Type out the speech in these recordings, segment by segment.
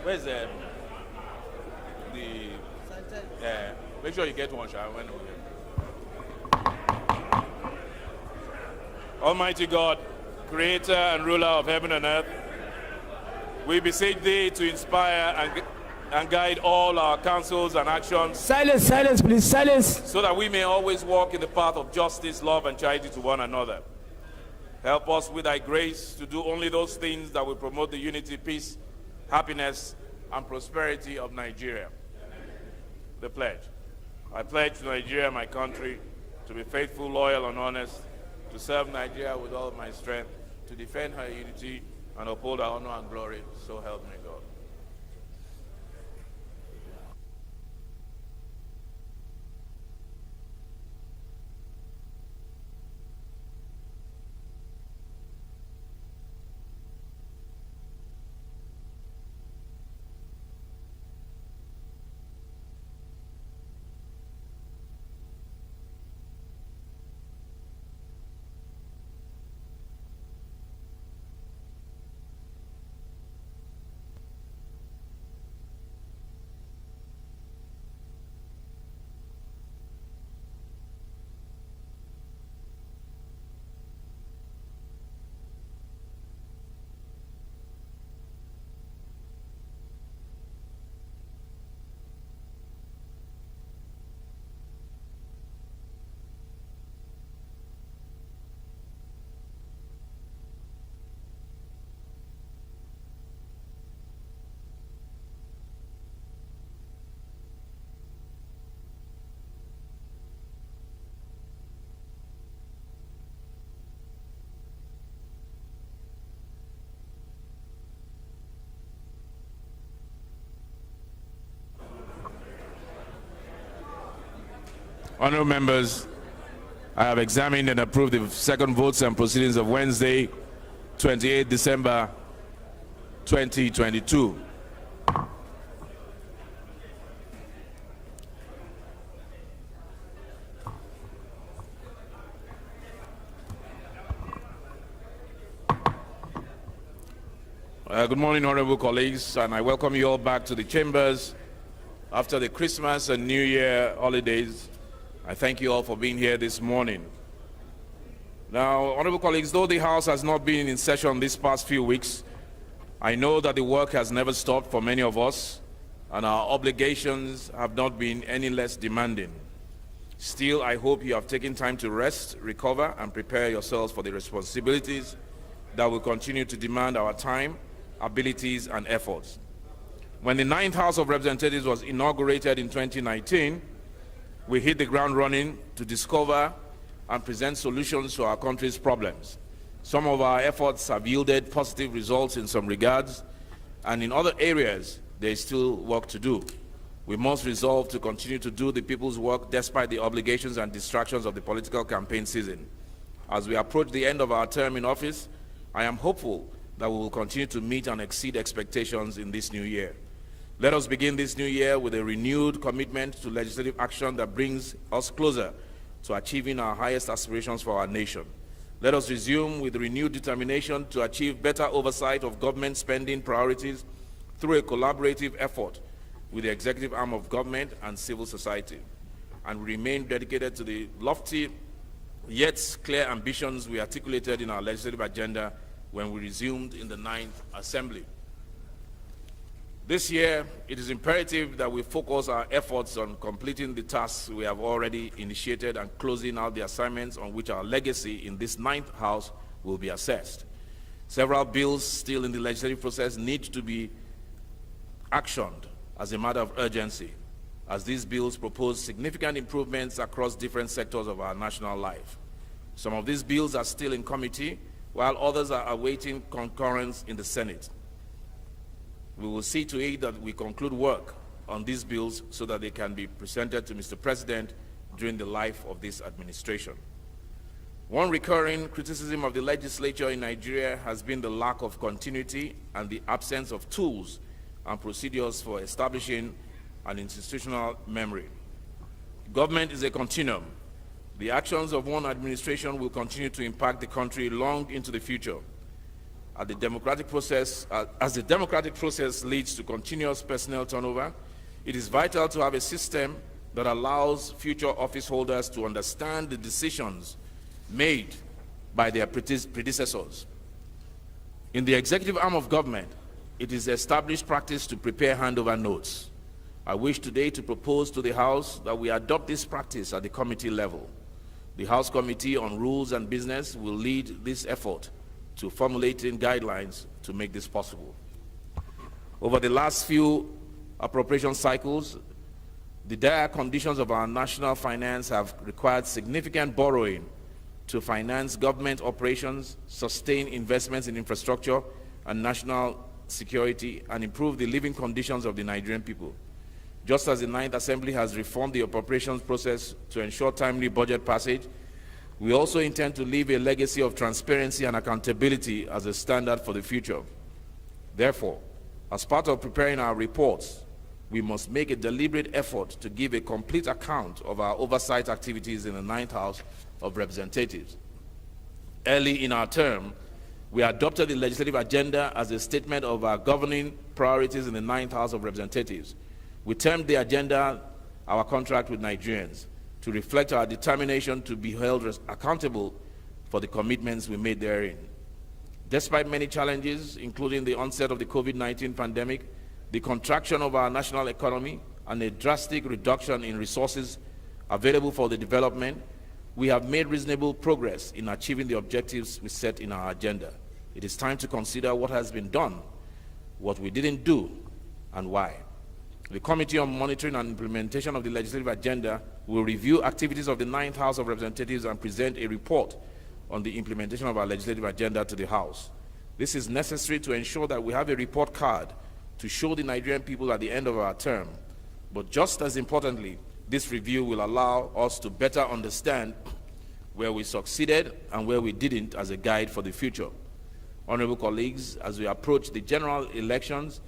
Where's the make sure you get one, Sharon, when we're here. Almighty God, creator and ruler of heaven and earth, we beseech thee to inspire and guide all our counsels and actions. Silence, please, silence. So that we may always walk in the path of justice, love, and charity to one another. Help us with thy grace to do only those things that will promote the unity, peace, happiness, and prosperity of Nigeria. The pledge. I pledge to Nigeria, my country, to be faithful, loyal, and honest, to serve Nigeria with all my strength, to defend her unity, and uphold her honor and glory. So help me God. Honourable members, I have examined and approved the second votes and proceedings of Wednesday, 28 December 2022. Good morning, honourable colleagues, and I welcome you all back to the chambers after the Christmas and New Year holidays. I thank you all for being here this morning. Now, honorable colleagues, though the House has not been in session these past few weeks, I know that the work has never stopped for many of us, and our obligations have not been any less demanding. Still, I hope you have taken time to rest, recover, and prepare yourselves for the responsibilities that will continue to demand our time, abilities, and efforts. When the 9th House of Representatives was inaugurated in 2019, we hit the ground running to discover and present solutions to our country's problems. Some of our efforts have yielded positive results in some regards, and in other areas, there is still work to do. We must resolve to continue to do the people's work despite the obligations and distractions of the political campaign season. As we approach the end of our term in office, I am hopeful that we will continue to meet and exceed expectations in this new year. Let us begin this new year with a renewed commitment to legislative action that brings us closer to achieving our highest aspirations for our nation. Let us resume with renewed determination to achieve better oversight of government spending priorities through a collaborative effort with the executive arm of government and civil society, and remain dedicated to the lofty yet clear ambitions we articulated in our legislative agenda when we resumed in the 9th Assembly. This year, it is imperative that we focus our efforts on completing the tasks we have already initiated and closing out the assignments on which our legacy in this 9th House will be assessed. Several bills still in the legislative process need to be actioned as a matter of urgency, as these bills propose significant improvements across different sectors of our national life. Some of these bills are still in committee, while others are awaiting concurrence in the Senate. We will see to it that we conclude work on these bills so that they can be presented to Mr. President during the life of this administration. One recurring criticism of the legislature in Nigeria has been the lack of continuity and the absence of tools and procedures for establishing an institutional memory. Government is a continuum. The actions of one administration will continue to impact the country long into the future. as the democratic process leads to continuous personnel turnover, it is vital to have a system that allows future office holders to understand the decisions made by their predecessors. In the executive arm of government, it is established practice to prepare handover notes. I wish today to propose to the House that we adopt this practice at the committee level. The House Committee on Rules and Business will lead this effort to formulating guidelines to make this possible. Over the last few appropriation cycles, the dire conditions of our national finance have required significant borrowing to finance government operations, sustain investments in infrastructure and national security, and improve the living conditions of the Nigerian people. Just as the Ninth Assembly has reformed the appropriations process to ensure timely budget passage, we also intend to leave a legacy of transparency and accountability as a standard for the future. Therefore, as part of preparing our reports, we must make a deliberate effort to give a complete account of our oversight activities in the Ninth House of Representatives. Early in our term, we adopted the legislative agenda as a statement of our governing priorities in the Ninth House of Representatives. We termed the agenda our contract with Nigerians, to reflect our determination to be held accountable for the commitments we made therein. Despite many challenges, including the onset of the COVID-19 pandemic, the contraction of our national economy, and a drastic reduction in resources available for the development, we have made reasonable progress in achieving the objectives we set in our agenda. It is time to consider what has been done, what we didn't do, and why. The Committee on Monitoring and Implementation of the Legislative Agenda will review activities of the Ninth House of Representatives and present a report on the implementation of our legislative agenda to the House. This is necessary to ensure that we have a report card to show the Nigerian people at the end of our term. But just as importantly, this review will allow us to better understand where we succeeded and where we didn't as a guide for the future. Honorable colleagues, as we approach the general elections,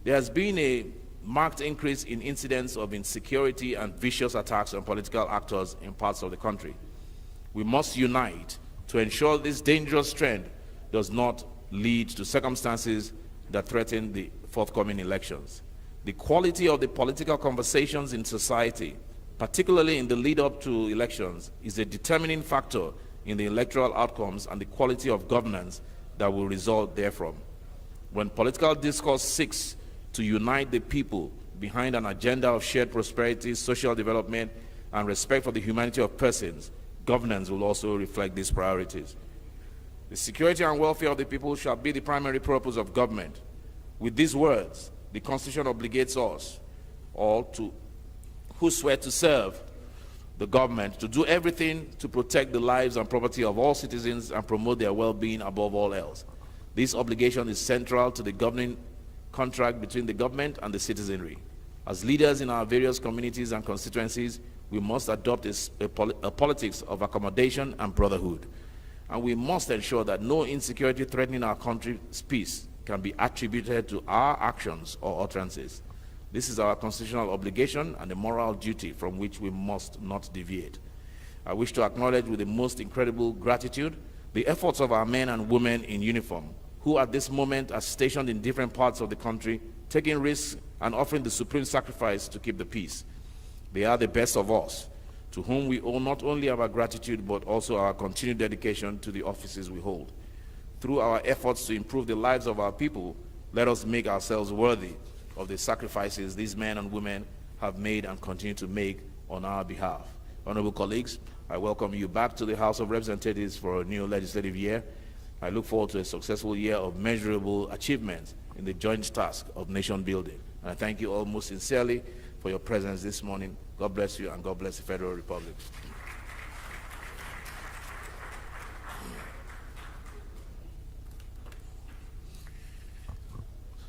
there has been a marked increase in incidents of insecurity and vicious attacks on political actors in parts of the country. We must unite to ensure this dangerous trend does not lead to circumstances that threaten the forthcoming elections. The quality of the political conversations in society, particularly in the lead-up to elections, is a determining factor in the electoral outcomes and the quality of governance that will result therefrom. When political discourse seeks to unite the people behind an agenda of shared prosperity, social development, and respect for the humanity of persons, governance will also reflect these priorities. The security and welfare of the people shall be the primary purpose of government. With these words, the Constitution obligates us all who swear to serve the government to do everything to protect the lives and property of all citizens and promote their well-being above all else. This obligation is central to the governing contract between the government and the citizenry. As leaders in our various communities and constituencies, we must adopt a politics of accommodation and brotherhood. And we must ensure that no insecurity threatening our country's peace can be attributed to our actions or utterances. This is our constitutional obligation and a moral duty from which we must not deviate. I wish to acknowledge with the most incredible gratitude the efforts of our men and women in uniform, who at this moment are stationed in different parts of the country, taking risks and offering the supreme sacrifice to keep the peace. They are the best of us, to whom we owe not only our gratitude, but also our continued dedication to the offices we hold. Through our efforts to improve the lives of our people, let us make ourselves worthy of the sacrifices these men and women have made and continue to make on our behalf. Honorable colleagues, I welcome you back to the House of Representatives for a new legislative year. I look forward to a successful year of measurable achievements in the joint task of nation building. And I thank you all most sincerely for your presence this morning. God bless you and God bless the Federal Republic.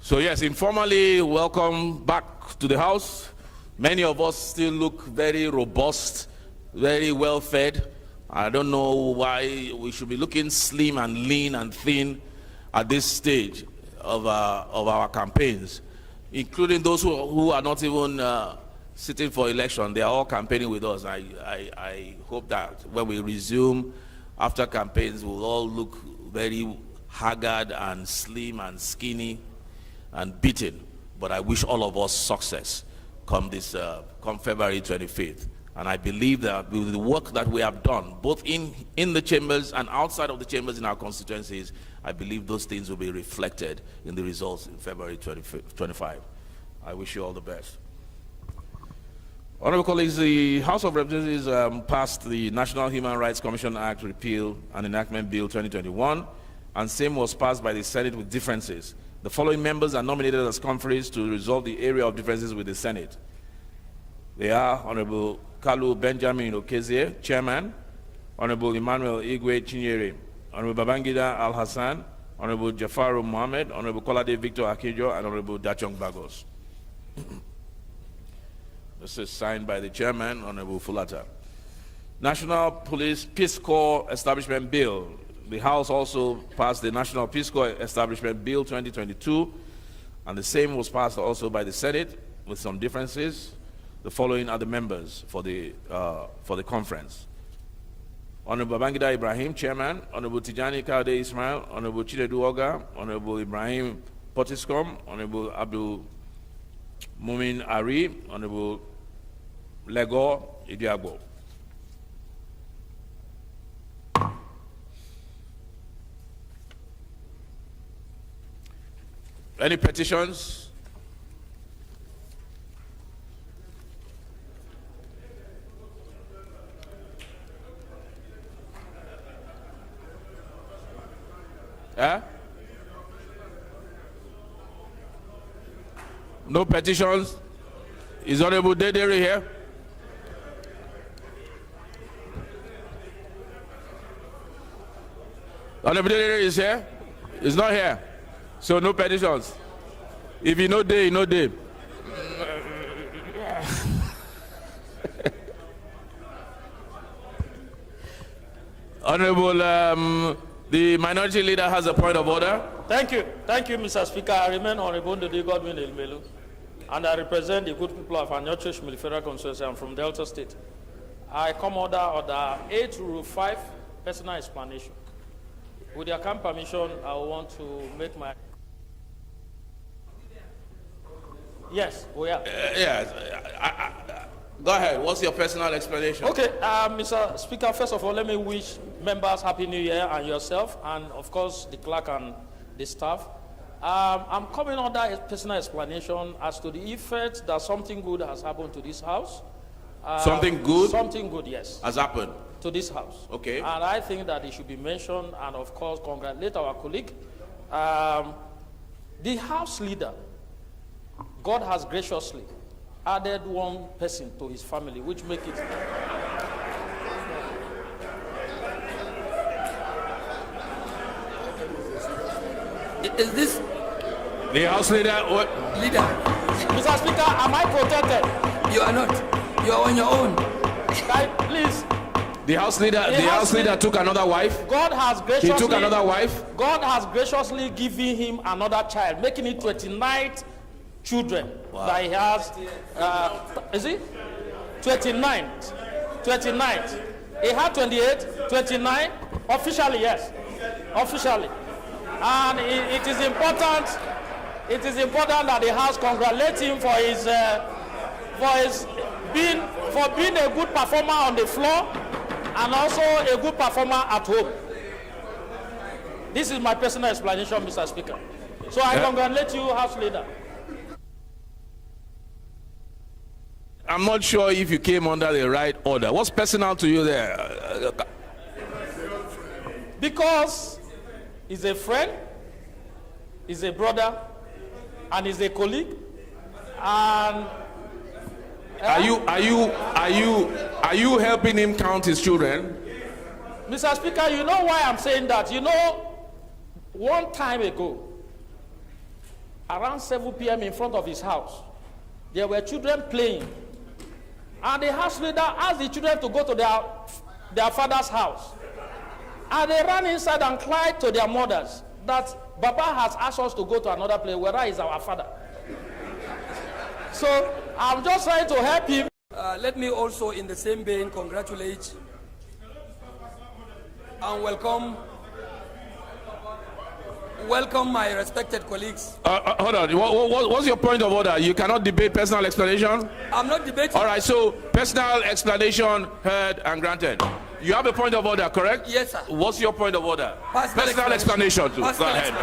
So yes, informally, welcome back to the House. Many of us still look very robust, very well fed. I don't know why we should be looking slim and lean and thin at this stage of our campaigns, including those who are not even sitting for election. They are all campaigning with us. I hope that when we resume after campaigns, we'll all look very haggard and slim and skinny and beaten. But I wish all of us success come February 25th. And I believe that with the work that we have done, both in the chambers and outside of the chambers in our constituencies, I believe those things will be reflected in the results in February 25. I wish you all the best. Honorable colleagues, the House of Representatives passed the National Human Rights Commission Act Repeal and Enactment Bill 2021, and same was passed by the Senate with differences. The following members are nominated as conferees to resolve the area of differences with the Senate. They are Honorable Kalu Benjamin Okezie, Chairman, Honorable Emmanuel Igwe Chinyere, Honorable Babangida Al-Hassan, Honorable Jafaru Mohammed, Honorable Kolade Victor Akinjo, and Honorable Dachong Bagos. This is signed by the Chairman, Honorable Fulata. National Police Peace Corps Establishment Bill. The House also passed the National Peace Corps Establishment Bill 2022, and the same was passed also by the Senate with some differences. The following are the members for the conference. Honorable Babangida Ibrahim, Chairman, Honorable Tijani Kaude Ismail, Honorable Chinedu Oga, Honorable Ibrahim Potiskom, Honorable Abdul Mumin Ari, Honorable Lego Idiagbo. Any petitions? No petitions? Is Honorable Dedere here? Honorable Dedere is here? Is not here. So no petitions. If you know day, you know day. Honorable, the minority leader has a point of order. Thank you, Mr. Speaker. I remain Honorable Ndidi Godwin Elmelu, and I represent the good people of Anyocho Shimili Federal Constituency. I'm from Delta State. I come order 8-5, personal explanation. With your kind permission, I want to make my... Yes, we are. Yes. Go ahead. What's your personal explanation? Okay, Mr. Speaker, first of all, let me wish members Happy New Year and yourself, and of course the clerk and the staff. I'm coming under a personal explanation as to the effect that something good has happened to this house. Something good? Something good, yes. Has happened? To this house. Okay. And I think that it should be mentioned, and of course congratulate our colleague. The house leader, God has graciously added one person to his family, which make it... Is this the house leader? What? Leader? Mr. Speaker, am I protected? You are not. You are on your own. Please. The house leader took another wife. God has graciously... He took another wife. God has graciously given him another child, making it 29 children. Wow. That he has. Is it? 29. 29. He had 28, 29. Officially, yes. Officially. And it is important. It is important that the House congratulate him for being a good performer on the floor and also a good performer at home. This is my personal explanation, Mr. Speaker. So I congratulate you, House Leader. I'm not sure if you came under the right order. What's personal to you there? Because he's a friend, he's a brother, and he's a colleague. And are you helping him count his children? Mr. Speaker, you know why I'm saying that? You know, one time ago, around 7 p.m. in front of his house, there were children playing. And the house leader asked the children to go to their father's house. And they ran inside and cried to their mothers that Baba has asked us to go to another place, where is our father? So I'm just trying to help him. Let me also, in the same vein, congratulate and welcome welcome my respected colleagues. Hold on. What's your point of order? You cannot debate personal explanation? I'm not debating. All right, so personal explanation heard and granted. You have a point of order, correct? Yes, sir. What's your point of order? Personal explanation too. Personal Go ahead.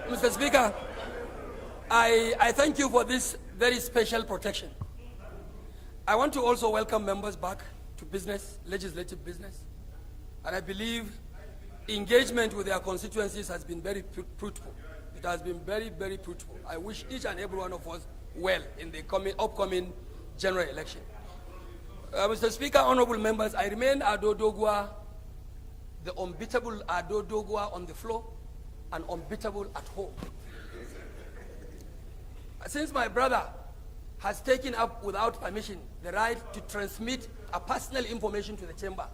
Mr. Speaker, I thank you for this very special protection. I want to also welcome members back to business, legislative business. And I believe engagement with their constituencies has been very fruitful. It has been very, very fruitful. I wish each and every one of us well in the upcoming general election. Mr. Speaker, honorable members, I remain Ado Dogwa, the unbeatable Ado Dogwa on the floor and unbeatable at home. Since my brother has taken up without permission the right to transmit a personal information to the chamber,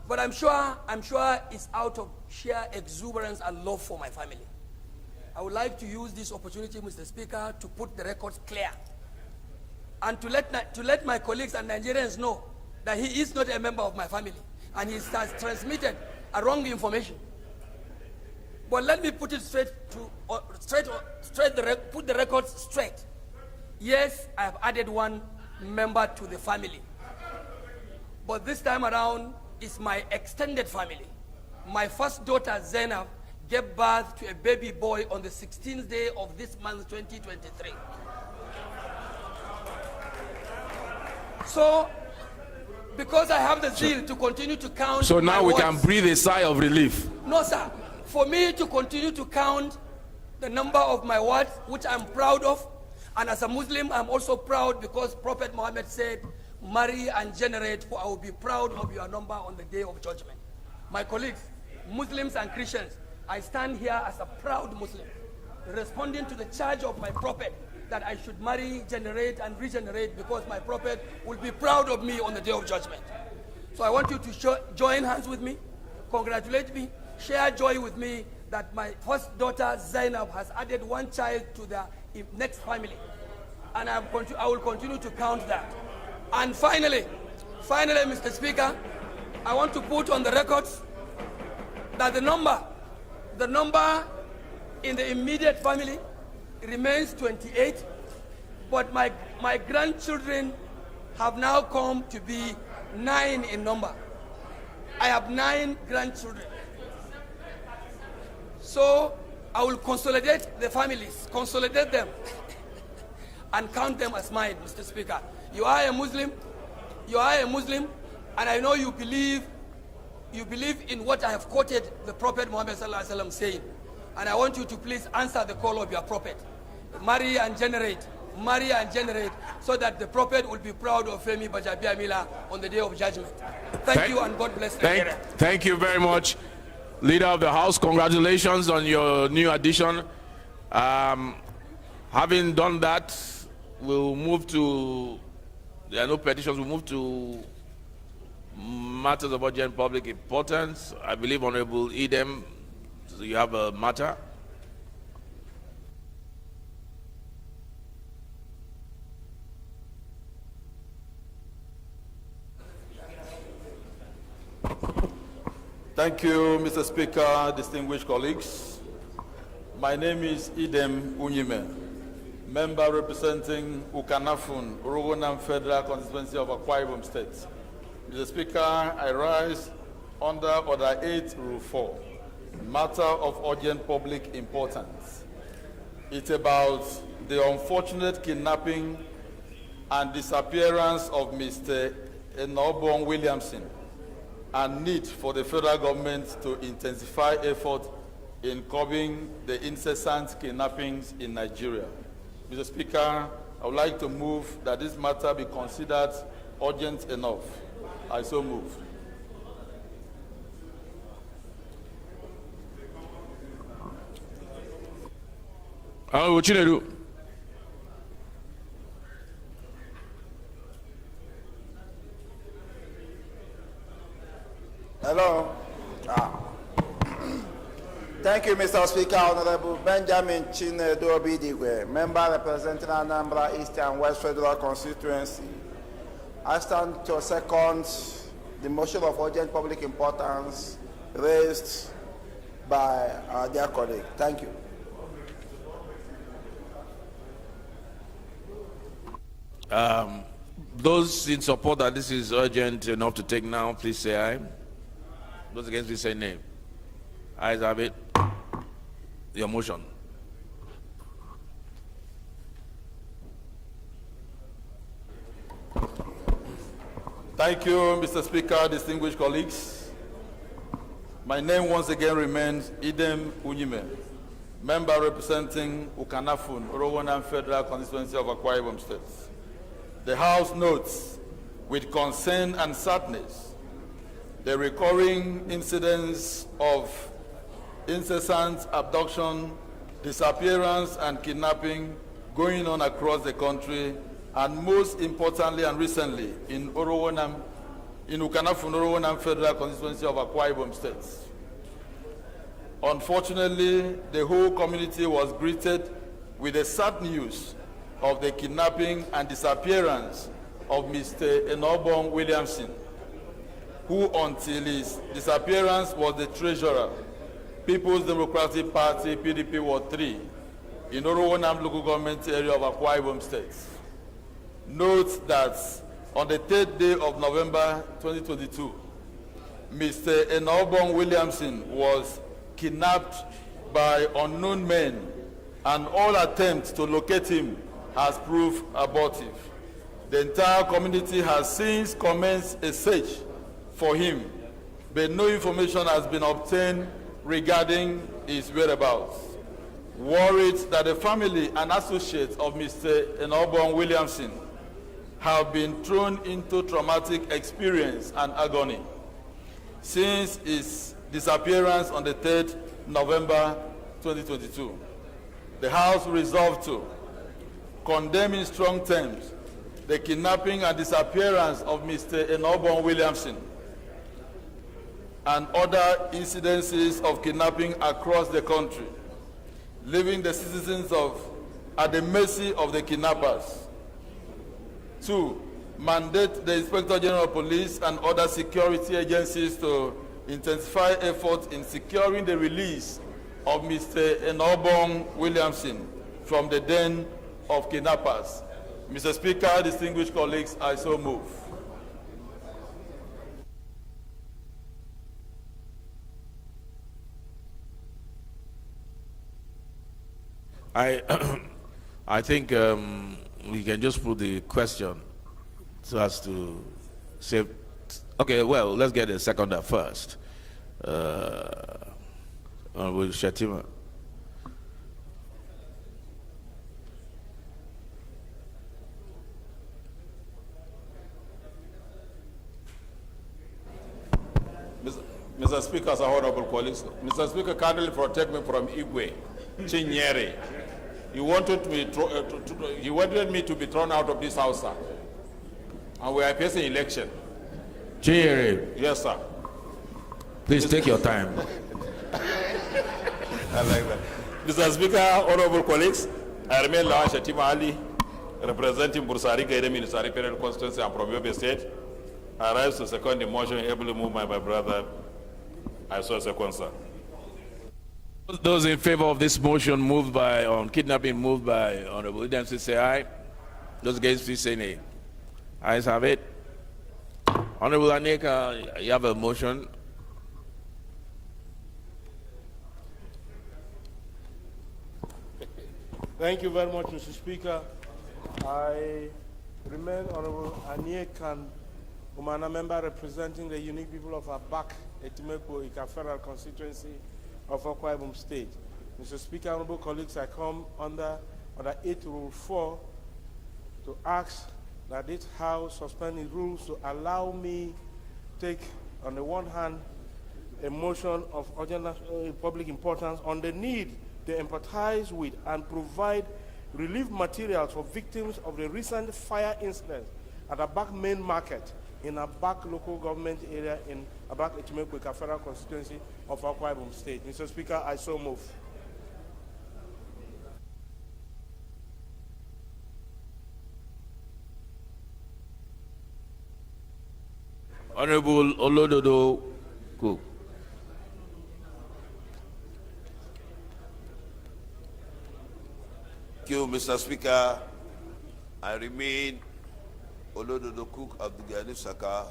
but I'm sure it's out of sheer exuberance and love for my family. I would like to use this opportunity, Mr. Speaker, to put the records clear and to let my colleagues and Nigerians know that he is not a member of my family and he has transmitted a wrong information. But let me put it put the records straight. Yes, I have added one member to the family, but this time around it's my extended family. My first daughter, Zainab, gave birth to a baby boy on the 16th day of this month, 2023. So, because I have the zeal to continue to count. So now we words, can breathe a sigh of relief. No, sir. For me to continue to count the number of my words, which I'm proud of, and as a Muslim, I'm also proud because Prophet Muhammad said, marry and generate, for I will be proud of your number on the day of judgment. My colleagues, Muslims and Christians, I stand here as a proud Muslim, responding to the charge of my prophet that I should marry, generate, and regenerate because my prophet will be proud of me on the day of judgment. So I want you to join hands with me, congratulate me, share joy with me that my first daughter, Zainab, has added one child to the next family. And I will continue to count that. And finally, Mr. Speaker, I want to put on the records that the number in the immediate family remains 28, but my grandchildren have now come to be 9 in number. I have 9 grandchildren. So I will consolidate the families, consolidate them, and count them as mine, Mr. Speaker. You are a Muslim, and I know you believe in what I have quoted the Prophet Muhammad sallallahu alaihi wasallam saying. And I want you to please answer the call of your prophet. Marry and generate, so that the prophet will be proud of Femi Bajabiamila on the day of judgment. Thank you and God bless Nigeria. Thank you very much, Leader of the House. Congratulations on your new addition. Having done that, we'll move to, there are no petitions, we'll move to matters of urgent public importance. I believe Honorable Idem, so you have a matter. Thank you, Mr. Speaker, distinguished colleagues. My name is Idem Unyime, member representing Ukanafun, Urogonam Federal Constituency of Akwa Ibom State. Mr. Speaker, I rise under Order 8, Rule 4, matter of urgent public importance. It's about the unfortunate kidnapping and disappearance of Mr. Enobong Williamson and need for the federal government to intensify effort in curbing the incessant kidnappings in Nigeria. Mr. Speaker, I would like to move that this matter be considered urgent enough. I so move. Chinedu. Hello. Thank you, Mr. Speaker. Honorable Benjamin Chinedu Obidigwe, member representing Anambra East and West Federal Constituency. I stand to second the motion of urgent public importance raised by our dear colleague. Thank you. Those in support that this is urgent enough to take now, please say aye. Those against, please say nay. Ayes have it. Your motion. Thank you, Mr. Speaker, distinguished colleagues. My name once again remains Idem Unyime, member representing Ukanafun, Rowanam Federal Constituency of Akwa Ibom State. The House notes with concern and sadness the recurring incidents of incessant abduction, disappearance, and kidnapping going on across the country, and most importantly and recently in Ukanafun, Rowanam Federal Constituency of Akwa Ibom State. Unfortunately, the whole community was greeted with the sad news of the kidnapping and disappearance of Mr. Enobong Williamson, who until his disappearance was the treasurer, People's Democratic Party, PDP Ward 3, in Orowanam local government area of Akwa Ibom State. Note that on the 3rd day of November 2022, Mr. Enobong Williamson was kidnapped by unknown men, and all attempts to locate him has proved abortive. The entire community has since commenced a search for him, but no information has been obtained regarding his whereabouts. Worried that the family and associates of Mr. Enobong Williamson have been thrown into traumatic experience and agony since his disappearance on the 3rd November 2022. The House resolved to condemn in strong terms the kidnapping and disappearance of Mr. Enobong Williamson and other incidences of kidnapping across the country, leaving the citizens at the mercy of the kidnappers. 2, mandate the Inspector General of Police and other security agencies to intensify efforts in securing the release of Mr. Enobong Williamson from the den of kidnappers. Mr. Speaker, distinguished colleagues, I so move. I think we can just put the question so as to say, okay, well, let's get a seconder first. With Shatima. Mr. Speaker, honorable colleagues, Mr. Speaker, kindly protect me from Igwe Chinyere. He wanted me to be thrown out of this house, sir. And we are facing election. Chinyere. Yes, sir. Please take your time. I like that. Mr. Speaker, honorable colleagues, I remain Lawan Shatima Ali, representing Bursari Gaire Ministry Federal Constituency and from Yobe State. I rise to second the motion, ably moved by my brother. I so second, sir. Those in favor of this motion moved by, on kidnapping moved by Honorable Idem, please say aye. Those against, please say nay. Ayes have it. Honorable Aneka, you have a motion. Thank you very much, Mr. Speaker. I remain Honorable Aniekan Umana, member representing the unique people of Abak, Etimeko, Ika Federal Constituency of Akwa Ibom State. Mr. Speaker, honorable colleagues, I come under 8 Rule 4 to ask that this House suspend the rules to allow me take, on the one hand, a motion of urgent public importance on the need to empathize with and provide relief materials for victims of the recent fire incident at Abak Main Market in Abak local government area in Abak Etimeko Federal Constituency of Akwa Ibom State. Mr. Speaker, I so move. Honorable Olododo Cook. Thank you, Mr. Speaker. I remain Olododo Cook of the Gani Saka,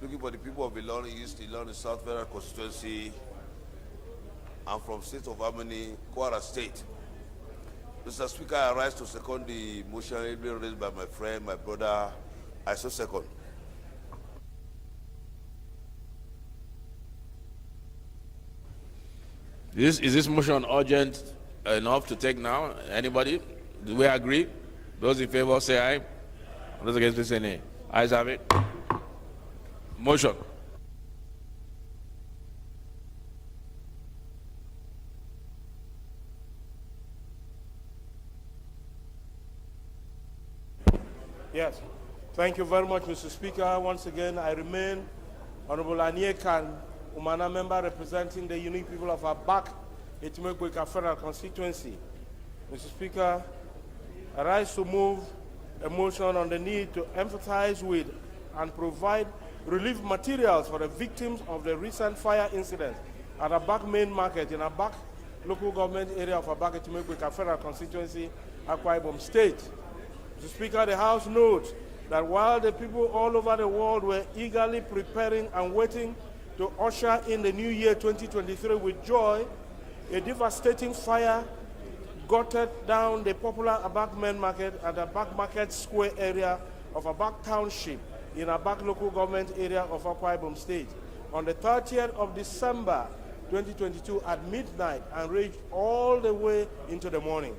looking for the people of Ilorin East, Ilorin South Federal Constituency. I'm from State of Harmony, Kwara State. Mr. Speaker, I rise to second the motion raised by my friend, my brother. I so second. Is this motion urgent enough to take now? Anybody? Do we agree? Those in favor say aye. Those against please say nay. Ayes have it. Motion. Yes. Thank you very much, Mr. Speaker. Once again, I remain Honorable Aniekan Umana, member representing the unique people of Abak, Etimekwe Federal Constituency. Mr. Speaker, I rise to move a motion on the need to empathize with and provide relief materials for the victims of the recent fire incident at Abak Main Market in Abak local government area of Abak, Etimekwe Federal Constituency, Akwa Ibom State. Mr. Speaker, the House notes that while the people all over the world were eagerly preparing and waiting to usher in the new year 2023 with joy, a devastating fire gutted down the popular Abak Main Market at the Abak Market Square area of Abak Township in Abak local government area of Akwa Ibom State on the 30th of December 2022 at midnight and raged all the way into the morning.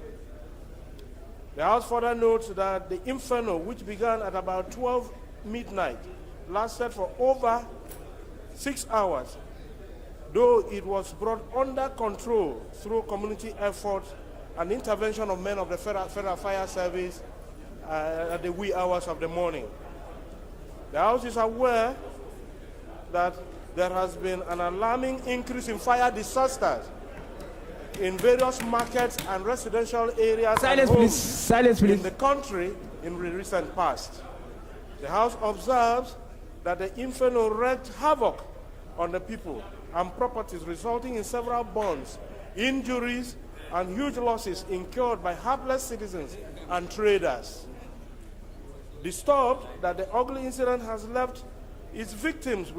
The House further notes that the inferno, which began at about 12 midnight, lasted for over 6 hours, though it was brought under control through community efforts and intervention of men of the Federal Fire Service at the wee hours of the morning. The House is aware that there has been an alarming increase in fire disasters in various markets and residential areas Silence, and please. homes Silence, please. in the country in the recent past. The House observes that the inferno wreaked havoc on the people and properties, resulting in several burns, injuries, and huge losses incurred by helpless citizens and traders. Disturbed that the ugly incident has left its victims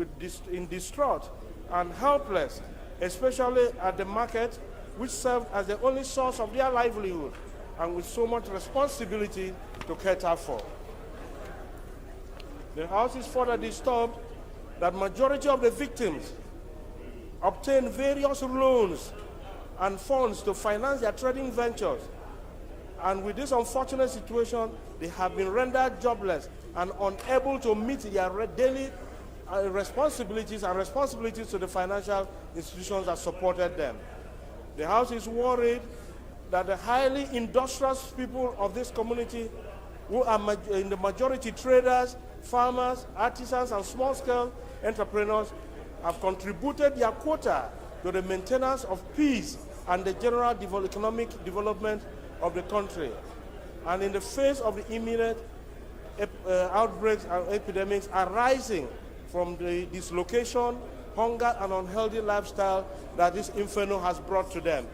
in distraught and helpless, especially at the market, which served as the only source of their livelihood and with so much responsibility to cater for. The House is further disturbed that majority of the victims obtained various loans and funds to finance their trading ventures. And with this unfortunate situation, they have been rendered jobless and unable to meet their daily responsibilities to the financial institutions that supported them. The House is worried that the highly industrious people of this community, who are in the majority traders, farmers, artisans, and small-scale entrepreneurs, have contributed their quota to the maintenance of peace and the general economic development of the country. And in the face of the imminent outbreaks and epidemics arising from the dislocation, hunger, and unhealthy lifestyle that this inferno has brought to them.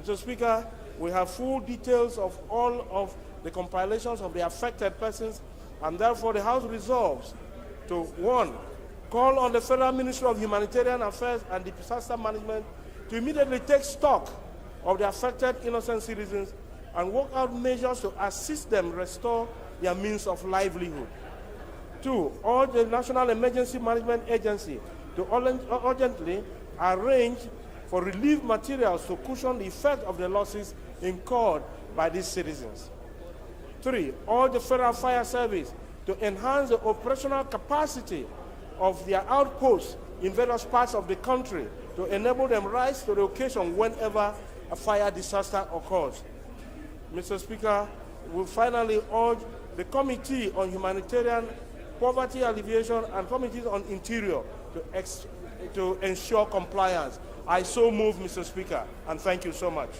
Mr. Speaker, we have full details of all of the compilations of the affected persons, and therefore the House resolves to, 1, call on the Federal Ministry of Humanitarian Affairs and Disaster Management to immediately take stock of the affected innocent citizens and work out measures to assist them restore their means of livelihood. 2, urge the National Emergency Management Agency to urgently arrange for relief materials to cushion the effect of the losses incurred by these citizens. 3, urge the Federal Fire Service to enhance the operational capacity of their outposts in various parts of the country to enable them rise to the occasion whenever a fire disaster occurs. Mr. Speaker, we finally urge the Committee on Humanitarian Poverty Alleviation and Committees on Interior to ensure compliance. I so move, Mr. Speaker, and thank you so much.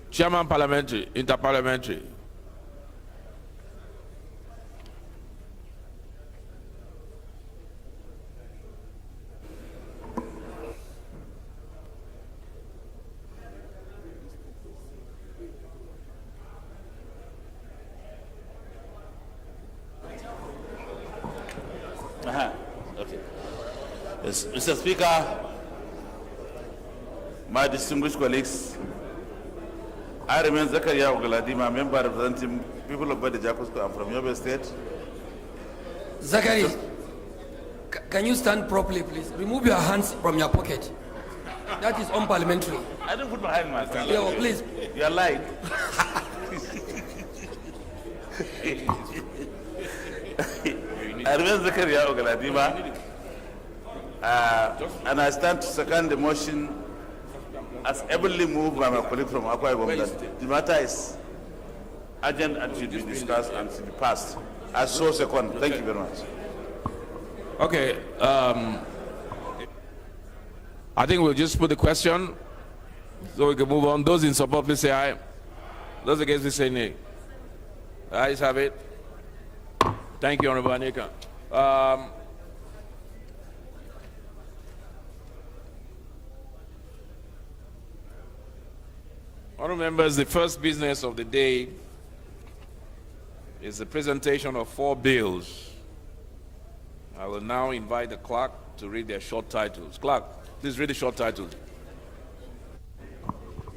Chairman Parliamentary, Interparliamentary. Okay. Yes, Mr. Speaker, my distinguished colleagues, I remain Zakaria Ogaladima, member representing people of Badi Jakusko. I'm from Yobe State. Zachary, can you stand properly, please? Remove your hands from your pocket. That is unparliamentary. I don't put my hand in my stand. Yeah, well, please. You're lying. I remain Zakaria Ogaladima, and I stand to second the motion as ably moved by my colleague from Akwa Ibom that the matter is urgent and should be discussed and should be passed. I so second. Thank you very much. Okay. I think we'll just put the question so we can move on. Those in support, please say aye. Those against, please say nay. Ayes have it. Thank you, Honorable Anika. Honorable members, the first business of the day is the presentation of 4 bills. I will now invite the clerk to read their short titles. Clerk, please read the short titles.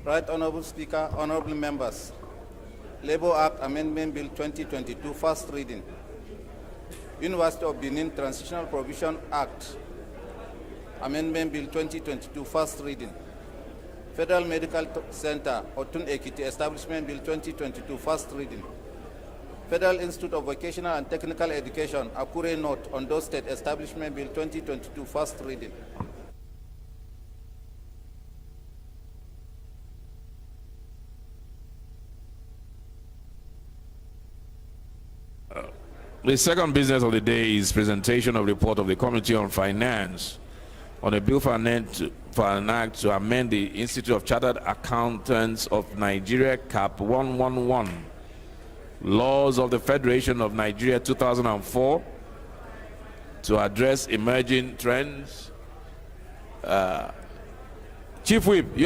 Right Honorable Speaker, honorable members. Labour Act Amendment Bill 2022, first reading. University of Benin Transitional Provision Act Amendment Bill 2022, first reading. Federal Medical Center, Otun Ekiti Establishment Bill 2022, first reading. Federal Institute of Vocational and Technical Education, Akure North, Ondo State Establishment Bill 2022, first reading. The second business of the day is presentation of report of the Committee on Finance on a bill for an act to amend the Institute of Chartered Accountants of Nigeria Cap 111 laws of the Federation of Nigeria 2004 to address emerging trends. Chief Whip,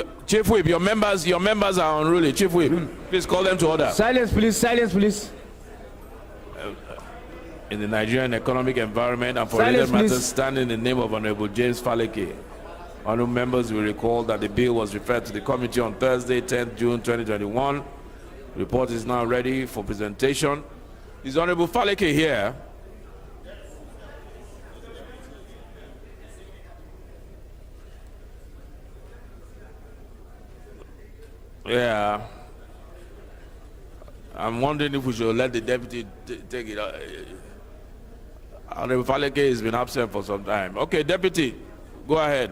your members are unruly. Chief Whip, please call them to order. Silence, please. Silence, please. In the Nigerian economic environment and for Silence, related matters, please. stand in the name of Honorable James Faleke. Honorable members will recall that the bill was referred to the committee on Thursday, 10th June 2021. Report is now ready for presentation. Is Honorable Faleke here? Yeah. I'm wondering if we should let the deputy take it. Honorable Faleke has been absent for some time. Okay, deputy, go ahead.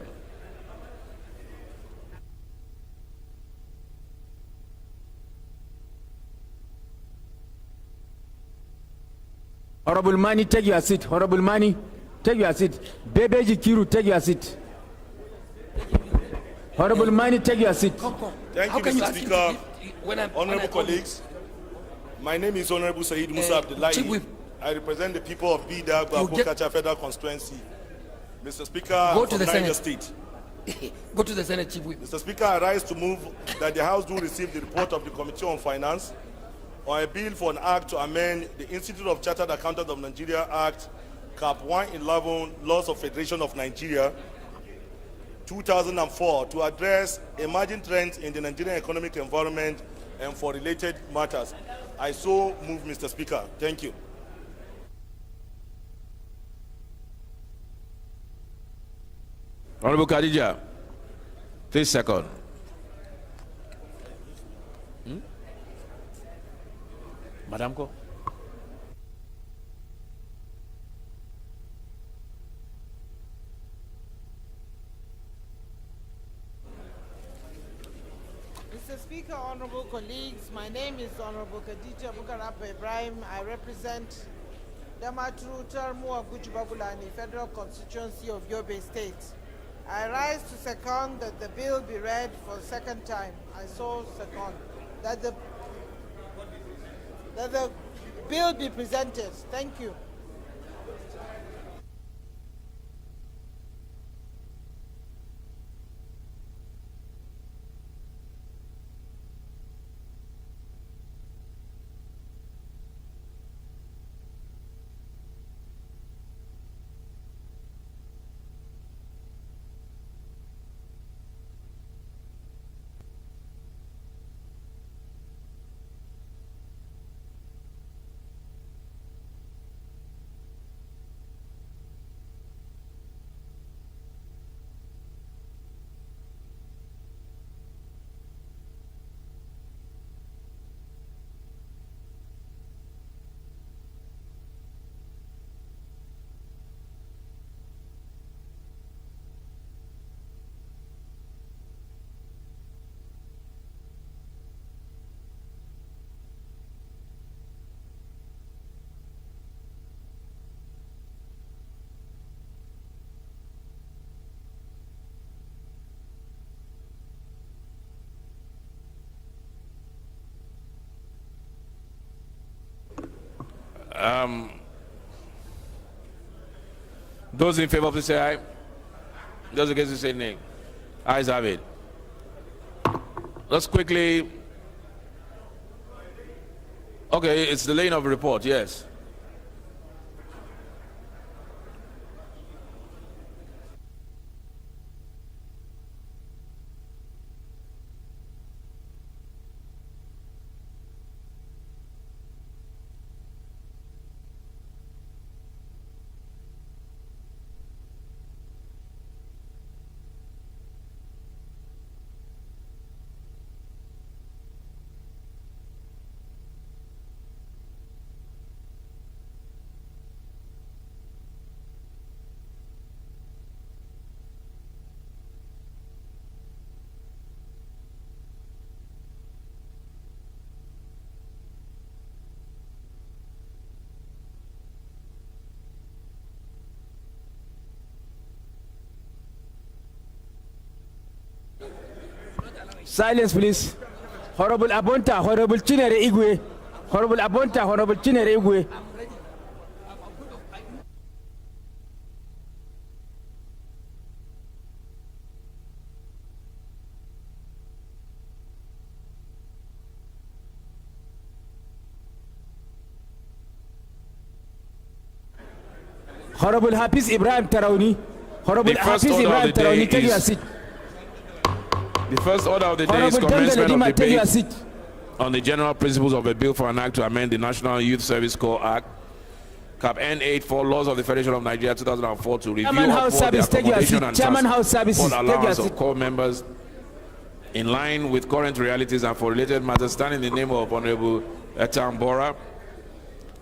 Honorable Mani, take your seat. Honorable Mani, take your seat. Bebeji Kiru, take your seat. Honorable Mani, take your seat. Thank you, Mr. Speaker. Honorable colleagues, my name is Honorable Said Musa Abdullahi. I represent the people of Bida, Babukacha Federal Constituency. Mr. Speaker, Go to the Niger Senate. State. Go to the Senate, Chief Whip. Mr. Speaker, I rise to move that the House do receive the report of the Committee on Finance on a bill for an act to amend the Institute of Chartered Accountants of Nigeria Act, Cap 111, Laws of Federation of Nigeria, 2004, to address emerging trends in the Nigerian economic environment and for related matters. I so move, Mr. Speaker. Thank you. Honorable Khadija, please second. Madam Ko. Mr. Speaker, honorable colleagues, my name is Honorable Khadija Bukarapa Ibrahim. I represent Damaturu Tarmua Gujibagulani, Federal Constituency of Yobe State. I rise to second that the bill be read for the second time. I so second that the bill be presented. Thank you. Those in favor, please say aye. Those against, please say nay. Ayes have it. Let's quickly. Okay, it's the laying of a report, yes. Silence, please. Honorable Abonta, Honorable Chinere Igwe. Honorable Abonta, Honorable Chinere Igwe. Honorable Hafiz Ibrahim Tarauni. Honorable Hafiz Ibrahim Tarauni, take your seat. The first order of the day is commencement of debate on the general principles of a bill for an act to amend the National Youth Service Corps Act, Cap N8 for laws of the Federation of Nigeria 2004 to review upward the accommodation and transport allowance of corps members in line with current realities and for related matters, stand in the name of Honorable Etan Bora,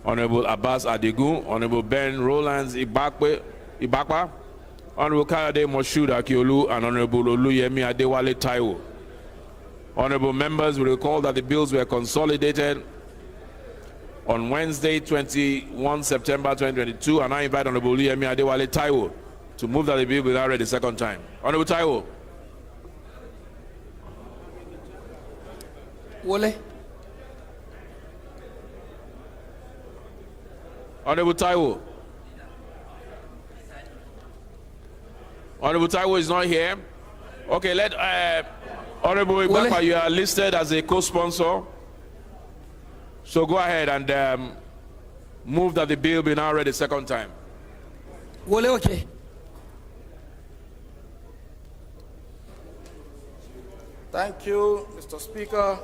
Honorable Abbas Adigun, Honorable Ben Rolands Ibakwa, Honorable Kayode Moshood Akiolu, and Honorable Oluyemi Adewale Taiwo. Honorable members will recall that the bills were consolidated on Wednesday, 21 September 2022, and I invite Honorable Oluyemi Adewale Taiwo to move that the bill be read the second time. Honorable Taiwo. Wole. Honorable Taiwo. Honorable Taiwo is not here. Okay, let Honorable Ibakwa, you are listed as a co-sponsor. So go ahead and move that the bill be now read a second time. Wole, okay. Thank you, Mr. Speaker.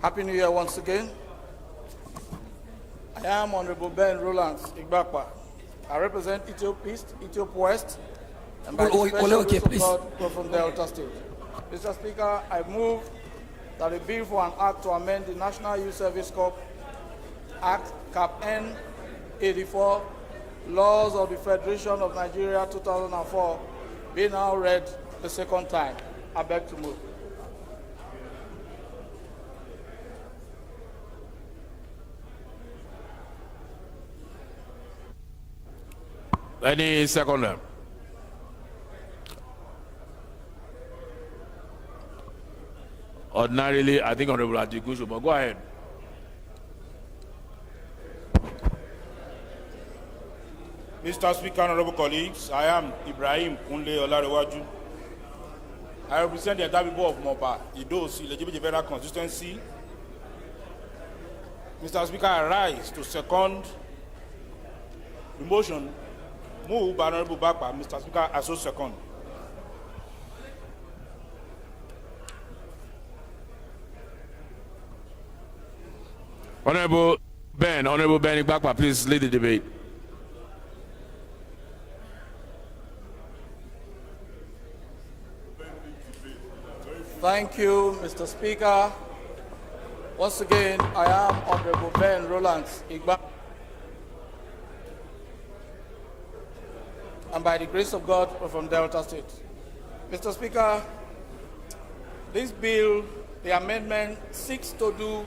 Happy New Year once again. I am Honorable Ben Rolands Igbakwa. I represent Ethiop East, Ethiop West, and by the special grace of God, go from Delta State. Mr. Speaker, I move that a bill for an act to amend the National Youth Service Corps Act, Cap N84, laws of the Federation of Nigeria 2004, be now read the second time. I beg to move. Any seconder? Ordinarily, I think Honorable Atiku should, but go ahead. Mr. Speaker, honorable colleagues, I am Ibrahim Kunle Olarewaju. I represent the entire people of Moba, Idosi, Legitimate Federal Constituency. Mr. Speaker, I rise to second the motion moved by Honorable Bakpa. Mr. Speaker, I so second. Honorable Ben Bakpa, please lead the debate. Thank you, Mr. Speaker. Once again, I am Honorable Ben Rolands Igba. And by the grace of God, we're from Delta State. Mr. Speaker, this bill, the amendment, seeks to do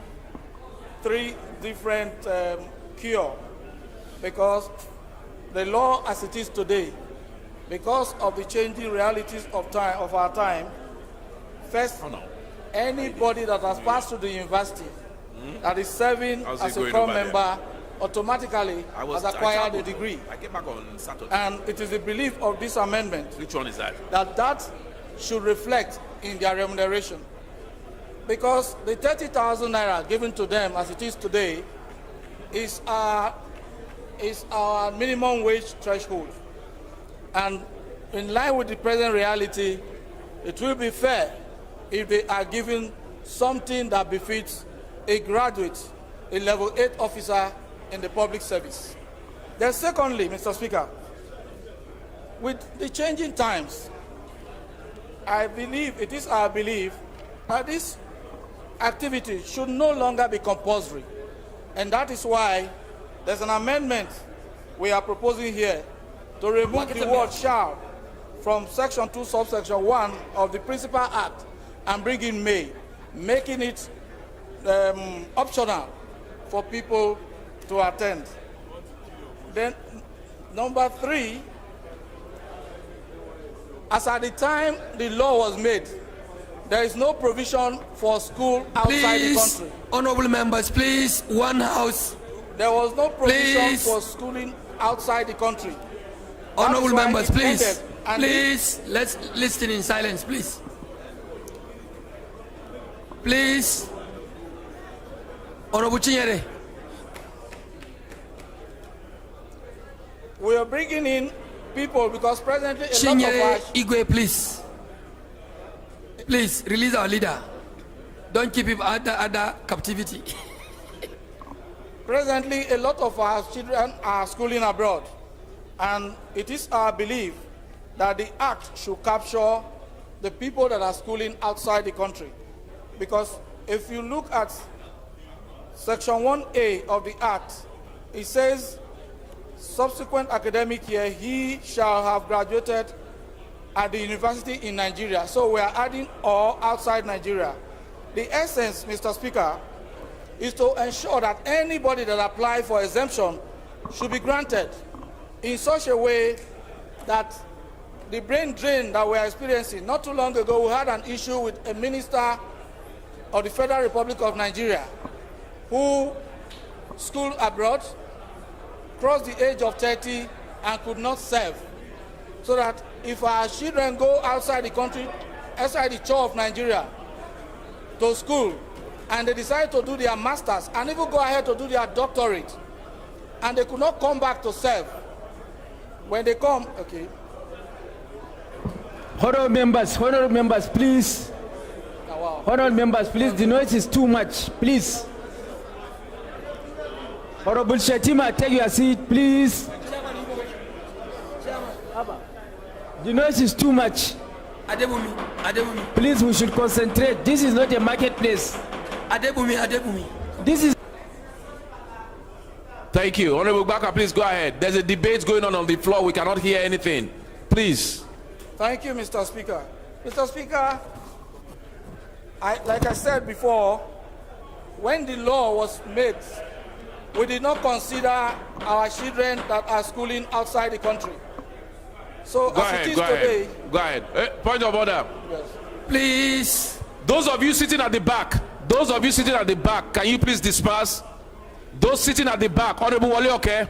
three different cure, because the law as it is today, because of the changing realities of our time, first, anybody that has passed through the university that is serving as a core member automatically has acquired a degree. I came back on Saturday. And it is the belief of this amendment. Which one is that? That should reflect in their remuneration. Because the 30,000 naira given to them as it is today is our minimum wage threshold. And in line with the present reality, it will be fair if they are given something that befits a graduate, a level 8 officer in the public service. Then secondly, Mr. Speaker, with the changing times, it is our belief that this activity should no longer be compulsory. And that is why there's an amendment we are proposing here to remove the word shall from section 2, subsection 1 of the Principal Act and bring in may, making it optional for people to attend. Then, number 3, as at the time the law was made, there is no provision for school outside the country. Honorable members, please, one house. There was no provision for schooling outside the country. Honorable members, please, let's listen in silence, please. Please, Honorable Chinyere. We are bringing in people because presently Chinyere Igwe, please. Please, release our leader. Don't keep him under captivity. Presently, a lot of our children are schooling abroad. And it is our belief that the Act should capture the people that are schooling outside the country. Because if you look at Section 1A of the Act, it says, subsequent academic year, he shall have graduated at the university in Nigeria. So we are adding or outside Nigeria. The essence, Mr. Speaker, is to ensure that anybody that applies for exemption should be granted in such a way that the brain drain that we are experiencing. Not too long ago, we had an issue with a minister of the Federal Republic of Nigeria who schooled abroad, crossed the age of 30, and could not serve. So that if our children go outside the country, outside the shore of Nigeria, to school, and they decide to do their masters, and even go ahead to do their doctorate, and they could not come back to serve, when they come, okay. Honorable members, please. Honorable members, please, the noise is too much, please. Honorable Shetima, take your seat, please. The noise is too much. Adebumi. Please, we should concentrate. This is not a marketplace. Adebumi. This is... Thank you. Honorable Baka, please go ahead. There's a debate going on the floor. We cannot hear anything. Please. Thank you, Mr. Speaker. Mr. Speaker, like I said before, when the law was made, we did not consider our children that are schooling outside the country. So Go ahead. Point of order. Yes. Please, Those of you sitting at the back, can you please disperse? Those sitting at the back, Honorable Wale, okay?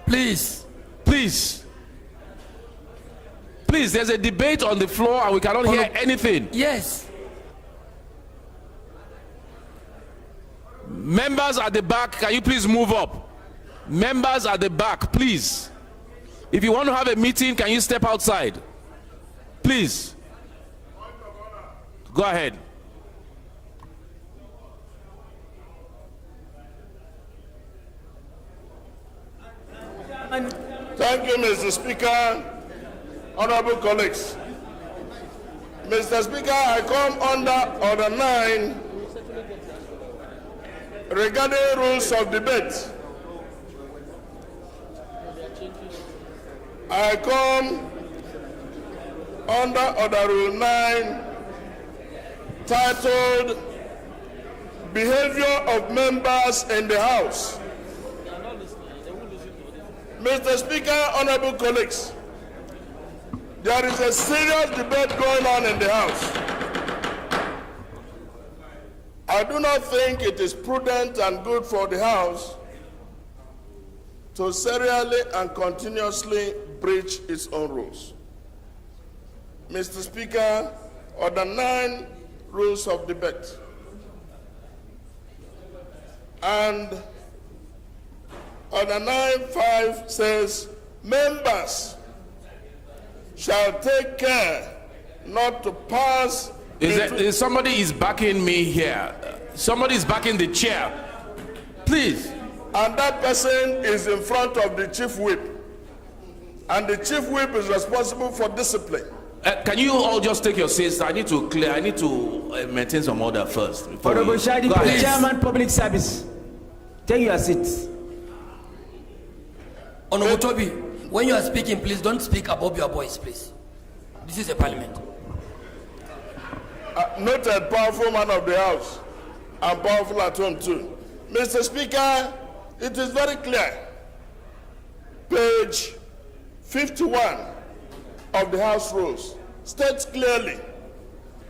Please. Please, there's a debate on the floor and we cannot hear anything. Yes. Members at the back, can you please move up? Members at the back, please. If you want to have a meeting, can you step outside? Please. Go ahead. Thank you, Mr. Speaker. Honorable colleagues. Mr. Speaker, I come under Order 9 regarding rules of debate. I come under Order Rule 9 titled Behavior of Members in the House. Mr. Speaker, honorable colleagues, there is a serious debate going on in the House. I do not think it is prudent and good for the House to serially and continuously breach its own rules. Mr. Speaker, Order 9, Rules of Debate. And Order 9.5 says, members shall take care not to pass. Somebody is backing me here. Somebody is backing the chair. Please. And that person is in front of the chief whip. And the chief whip is responsible for discipline. Can you all just take your seats? I need to maintain some order first. Honorable Shadi, Chairman, Public Service. Take your seats. Honorable Toby, when you are speaking, please don't speak above your voice, please. This is a parliament. Noted, powerful man of the House, and powerful at home too. Mr. Speaker, it is very clear. Page 51 of the House Rules states clearly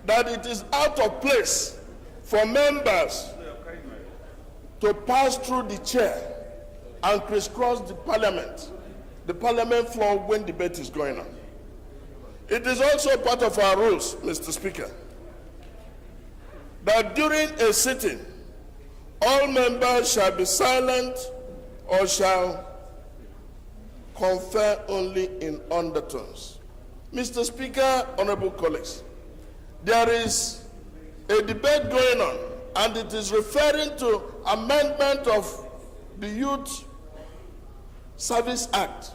that it is out of place for members to pass through the chair and crisscross the parliament floor when debate is going on. It is also part of our rules, Mr. Speaker, that during a sitting, all members shall be silent or shall confer only in undertones. Mr. Speaker, honorable colleagues, there is a debate going on, and it is referring to amendment of the Youth Service Act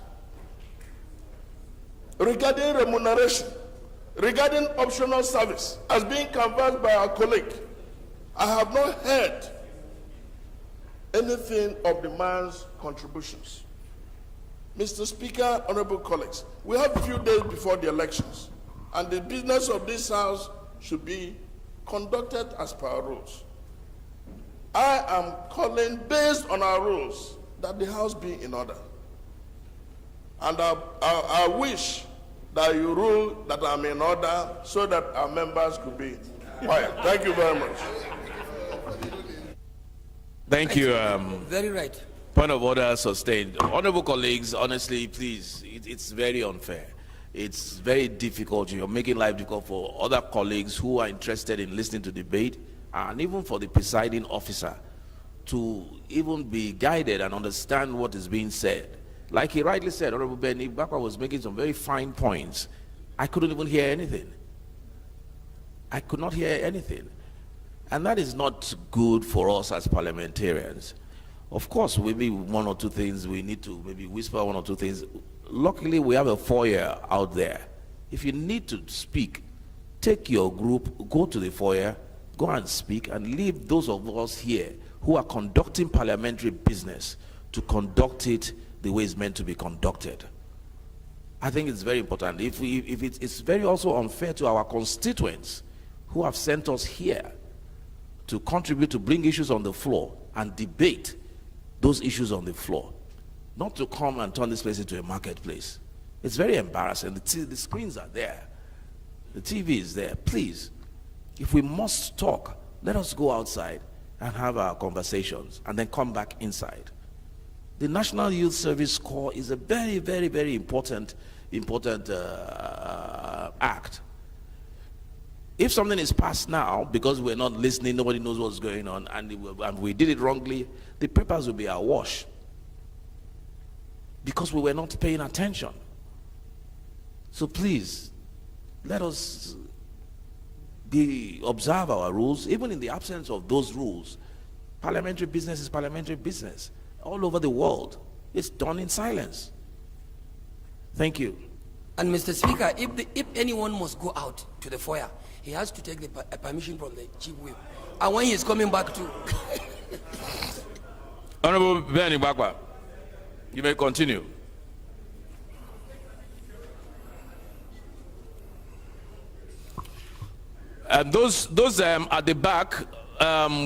regarding remuneration, regarding optional service, as being canvassed by our colleague. I have not heard anything of the man's contributions. Mr. Speaker, honorable colleagues, we have a few days before the elections, and the business of this House should be conducted as per our rules. I am calling, based on our rules, that the House be in order. And I wish that you rule that I'm in order so that our members could be quiet. Thank you very much. Thank you. Very right. Point of order sustained. Honorable colleagues, honestly, please, it's very unfair. It's very difficult. You're making life difficult for other colleagues who are interested in listening to debate, and even for the presiding officer to even be guided and understand what is being said. Like he rightly said, Honorable Benny Bakwa was making some very fine points. I couldn't even hear anything. I could not hear anything. And that is not good for us as parliamentarians. Of course, maybe one or two things we need to maybe whisper one or two things. Luckily, we have a foyer out there. If you need to speak, take your group, go to the foyer, go and speak, and leave those of us here who are conducting parliamentary business to conduct it the way it's meant to be conducted. I think it's very important. It's very also unfair to our constituents who have sent us here to contribute, to bring issues on the floor and debate those issues on the floor, not to come and turn this place into a marketplace. It's very embarrassing. The screens are there. The TV is there. Please, If we must talk, let us go outside and have our conversations and then come back inside. The National Youth Service Corps is a very, very, very important act. If something is passed now, because we're not listening, nobody knows what's going on, and we did it wrongly, the papers will be awash because we were not paying attention. So please, let us observe our rules. Even in the absence of those rules, parliamentary business is parliamentary business. All over the world, it's done in silence. Thank you. And Mr. Speaker, if anyone must go out to the foyer, he has to take the permission from the chief whip. And when he is coming back to... Honorable Benny Bakwa, you may continue. Those at the back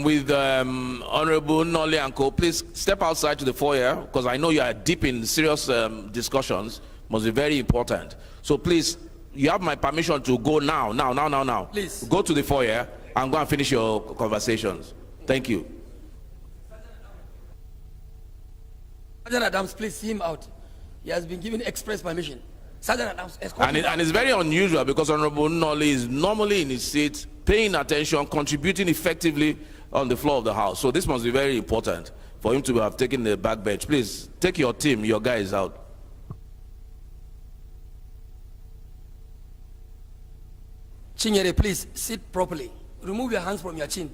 with Honorable Nolly and Co, please step outside to the foyer, because I know you are deep in serious discussions. Must be very important. So please, you have my permission to go now. Please. Go to the foyer and go and finish your conversations. Thank you. Sergeant Adams, please see him out. He has been given express permission. Sergeant Adams, escort him. And it's very unusual because Honorable Nolly is normally in his seat, paying attention, contributing effectively on the floor of the House. So this must be very important for him to have taken the back bench. Please, take your team, your guys out. Chinyere, please sit properly. Remove your hands from your chin.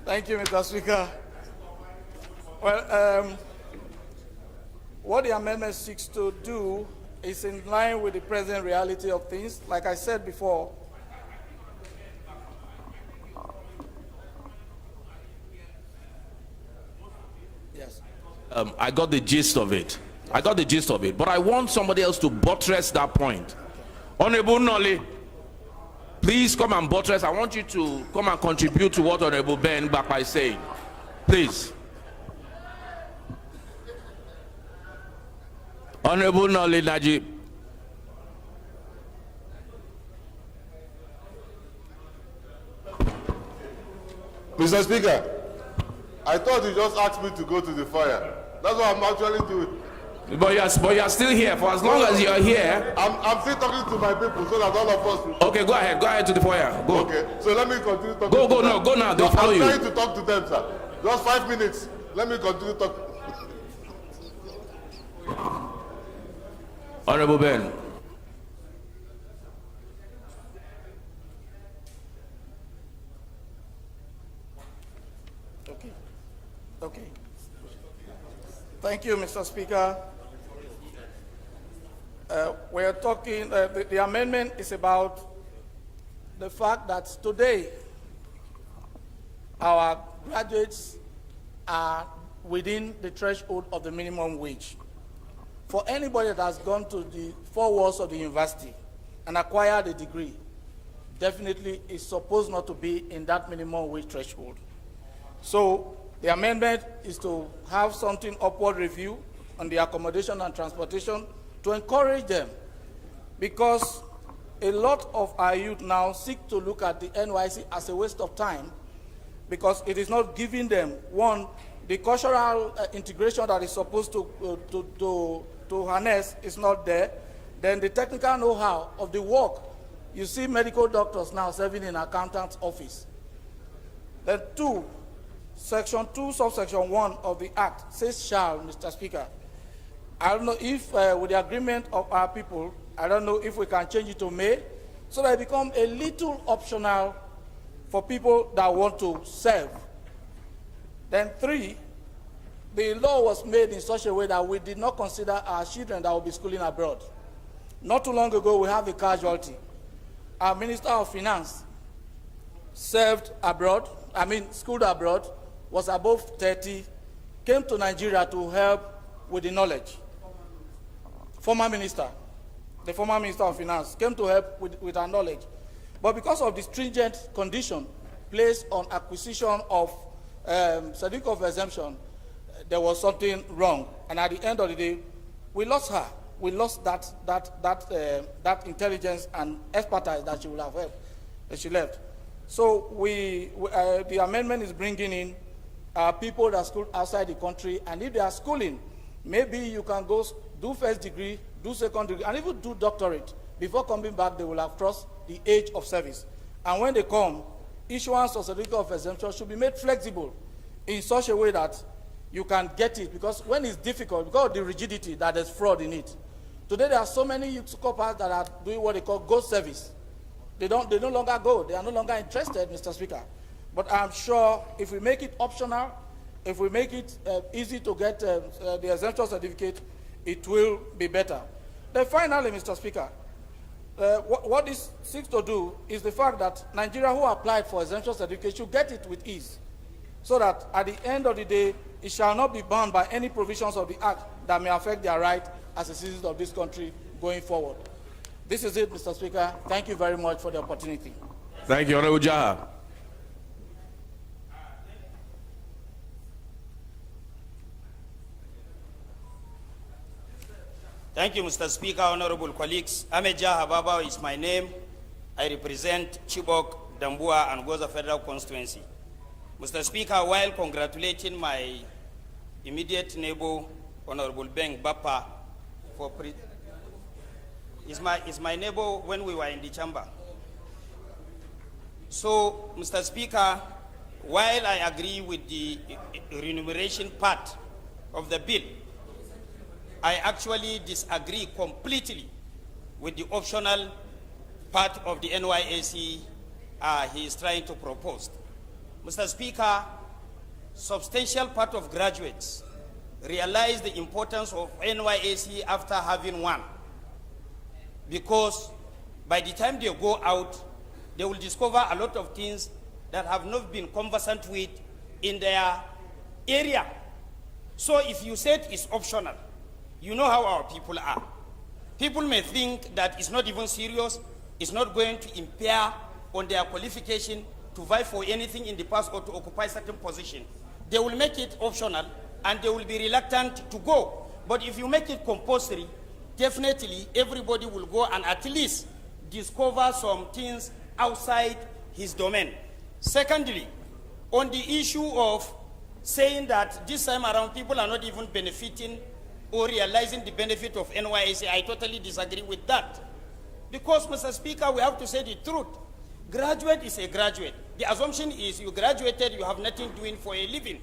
Thank you, Mr. Speaker. Well, what the amendment seeks to do is in line with the present reality of things. Like I said before, yes. I got the gist of it. But I want somebody else to buttress that point. Honorable Nolly, please come and buttress. I want you to come and contribute to what Honorable Ben Bakwa is saying. Please. Honorable Nolly Najib. Mr. Speaker, I thought you just asked me to go to the fire. That's what I'm actually doing. But you are still here. For as long as you are here. I'm still talking to my people so that all of us will... Okay, go ahead to the fire. Go. Okay, so let me continue talking Go now, they'll follow you. I'm trying to talk to them, sir. Just 5 minutes. Let me continue talking. Honorable Ben. Okay. Thank you, Mr. Speaker. We are talking, the amendment is about the fact that today our graduates are within the threshold of the minimum wage. For anybody that has gone to the 4 walls of the university and acquired a degree, definitely is supposed not to be in that minimum wage threshold. So the amendment is to have something upward review on the accommodation and transportation to encourage them, because a lot of our youth now seek to look at the NYC as a waste of time, because it is not giving them, one, the cultural integration that is supposed to harness is not there. Then the technical know-how of the work. You see medical doctors now serving in accountant's office. Then 2, Section 2, subsection 1 of the Act says shall, Mr. Speaker. I don't know if, with the agreement of our people, I don't know if we can change it to may, so that it become a little optional for people that want to serve. Then 3, the law was made in such a way that we did not consider our children that will be schooling abroad. Not too long ago, we have a casualty. Our Minister of Finance served abroad, schooled abroad, was above 30, came to Nigeria to help with the knowledge. The former Minister of Finance came to help with our knowledge. But because of the stringent condition placed on acquisition of certificate of exemption, there was something wrong. And at the end of the day, We lost her. We lost that intelligence and expertise that she would have helped if she left. So the amendment is bringing in people that school outside the country, and if they are schooling, maybe you can go do first degree, do second degree, and even do doctorate. Before coming back, they will have crossed the age of service. And when they come, issuance of certificate of exemption should be made flexible in such a way that you can get it, because when it's difficult, because of the rigidity that there's fraud in it. Today there are so many youth corps that are doing what they call ghost service. They no longer go. They are no longer interested, Mr. Speaker. But I'm sure if we make it optional, if we make it easy to get the exemption certificate, it will be better. Then finally, Mr. Speaker, what this seeks to do is the fact that Nigeria who applied for exemption certificate should get it with ease, so that at the end of the day, it shall not be bound by any provisions of the Act that may affect their right as a citizen of this country going forward. This is it, Mr. Speaker. Thank you very much for the opportunity. Thank you, Honorable Jaha. Thank you, Mr. Speaker, honorable colleagues. Ahmed Jaha Baba is my name. I represent Chibok, Dambua, and Goza Federal Constituency. Mr. Speaker, while congratulating my immediate neighbor, Honorable Beng Bappa, for is my neighbor when we were in the chamber. So, Mr. Speaker, while I agree with the remuneration part of the bill, I actually disagree completely with the optional part of the NYAC he is trying to propose. Mr. Speaker, substantial part of graduates realize the importance of NYAC after having one, because by the time they go out, they will discover a lot of things that have not been conversant with in their area. So if you said it's optional, you know how our people are. People may think that it's not even serious, it's not going to impair on their qualification to vie for anything in the past or to occupy certain position. They will make it optional and they will be reluctant to go. But if you make it compulsory, definitely everybody will go and at least discover some things outside his domain. Secondly, on the issue of saying that this time around people are not even benefiting or realizing the benefit of NYSC, I totally disagree with that. Because, Mr. Speaker, we have to say the truth. Graduate is a graduate. The assumption is you graduated, you have nothing doing for a living.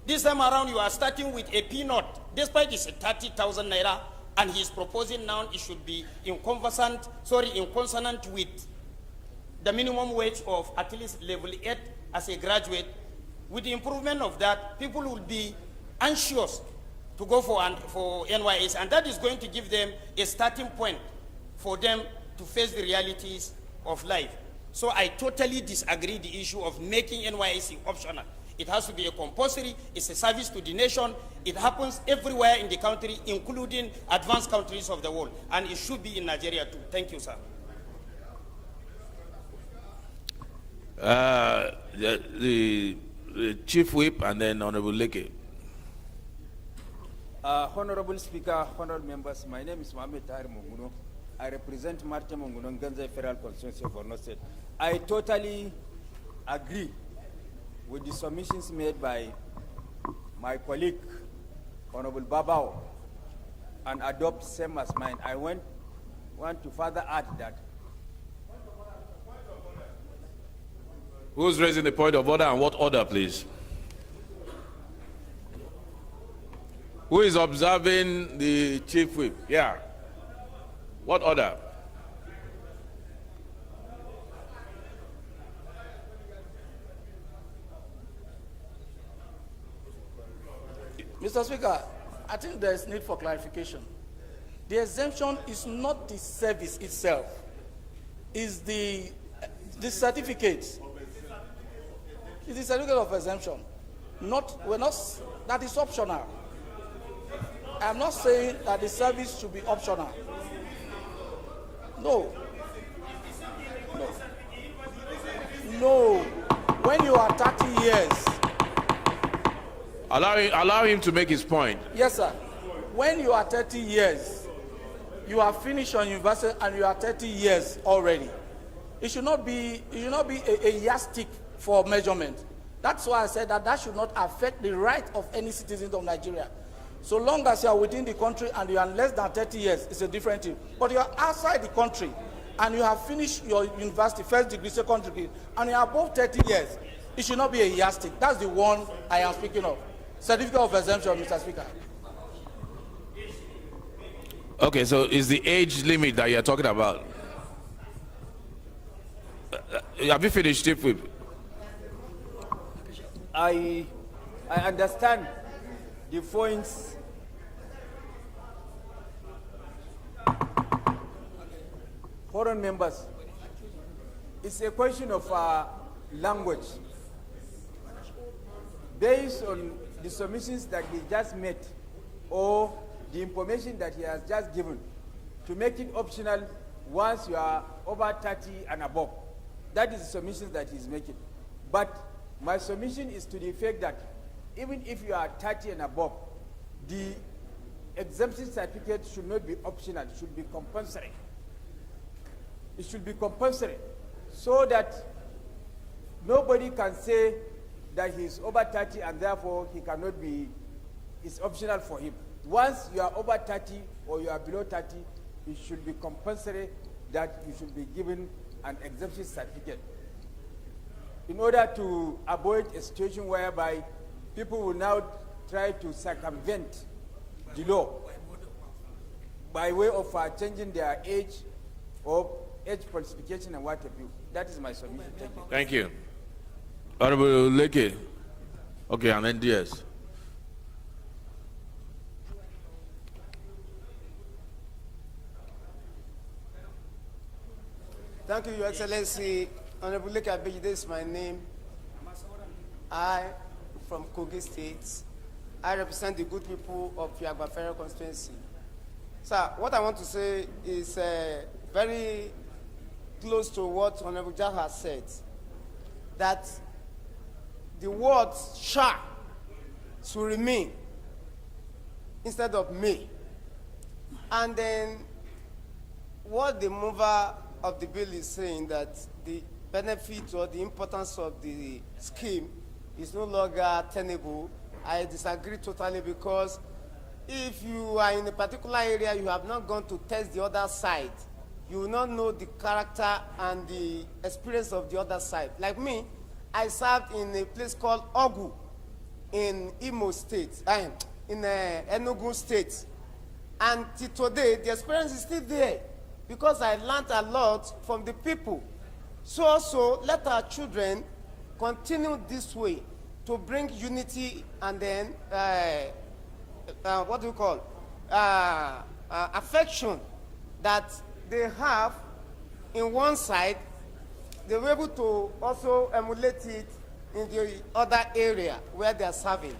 This time around, you are starting with a peanut, despite it's 30,000 naira, and he's proposing now it should be in consonant with the minimum wage of at least level 8 as a graduate. With the improvement of that, people will be anxious to go for NYS, and that is going to give them a starting point for them to face the realities of life. So I totally disagree the issue of making NYSC optional. It has to be a compulsory, it's a service to the nation. It happens everywhere in the country, including advanced countries of the world, and it should be in Nigeria too. Thank you, sir. The Chief Whip and then Honorable Leke. Honorable Speaker, honorable members, my name is Mohamed Tahir Munguno. I represent Marte Munguno, Ganze Federal Constituency of Borno State. I totally agree with the submissions made by my colleague, Honorable Babao, and adopt same as mine. I want to further add that. Who's raising the point of order and what order, please? Who is observing the Chief Whip? Yeah. What order? Mr. Speaker, I think there is need for clarification. The exemption is not the service itself. It's the certificate. It's the certificate of exemption. That is optional. I'm not saying that the service should be optional. No. When you are 30 years. Allow him to make his point. Yes, sir. when you are 30 years, you have finished your university and you are 30 years already. It should not be a yardstick for measurement. That's why I said that should not affect the right of any citizen of Nigeria. So long as you are within the country and you are less than 30 years, it's a different thing. But you are outside the country and you have finished your university, first degree, second degree, and you are above 30 years, it should not be a yardstick. That's the one I am speaking of. Certificate of exemption, Mr. Speaker. Okay, so is the age limit that you're talking about? Have you finished, Chief Whip? I understand the points. Foreign members, it's a question of language. Based on the submissions that he just made or the information that he has just given, to make it optional once you are over 30 and above. That is the submission that he's making. But my submission is to the effect that even if you are 30 and above, the exemption certificate should not be optional, it should be compulsory. It should be compulsory so that nobody can say that he is over 30 and therefore he cannot be, it's optional for him. Once you are over 30 or you are below 30, it should be compulsory that you should be given an exemption certificate in order to avoid a situation whereby people will now try to circumvent the law by way of changing their age or age qualification and what have you. That is my submission. Thank you. Thank you. Honorable Leke. Okay, and then DS. Thank you, Your Excellency. Honorable Leke Abeji, this is my name. I, from Kogi State, I represent the good people of Yagba Federal Constituency. Sir, what I want to say is very close to what Honorable Jah has said, that the word shall should remain instead of may. And then what the mover of the bill is saying, that the benefit or the importance of the scheme is no longer tenable, I disagree totally, because if you are in a particular area, you have not gone to test the other side, you will not know the character and the experience of the other side. Like me, I served in a place called Ogu in Imo State, in Enugu State. And till today, the experience is still there because I learned a lot from the people. So also, let our children continue this way to bring unity and then, what do you call, affection that they have in one side, they were able to also emulate it in the other area where they are serving.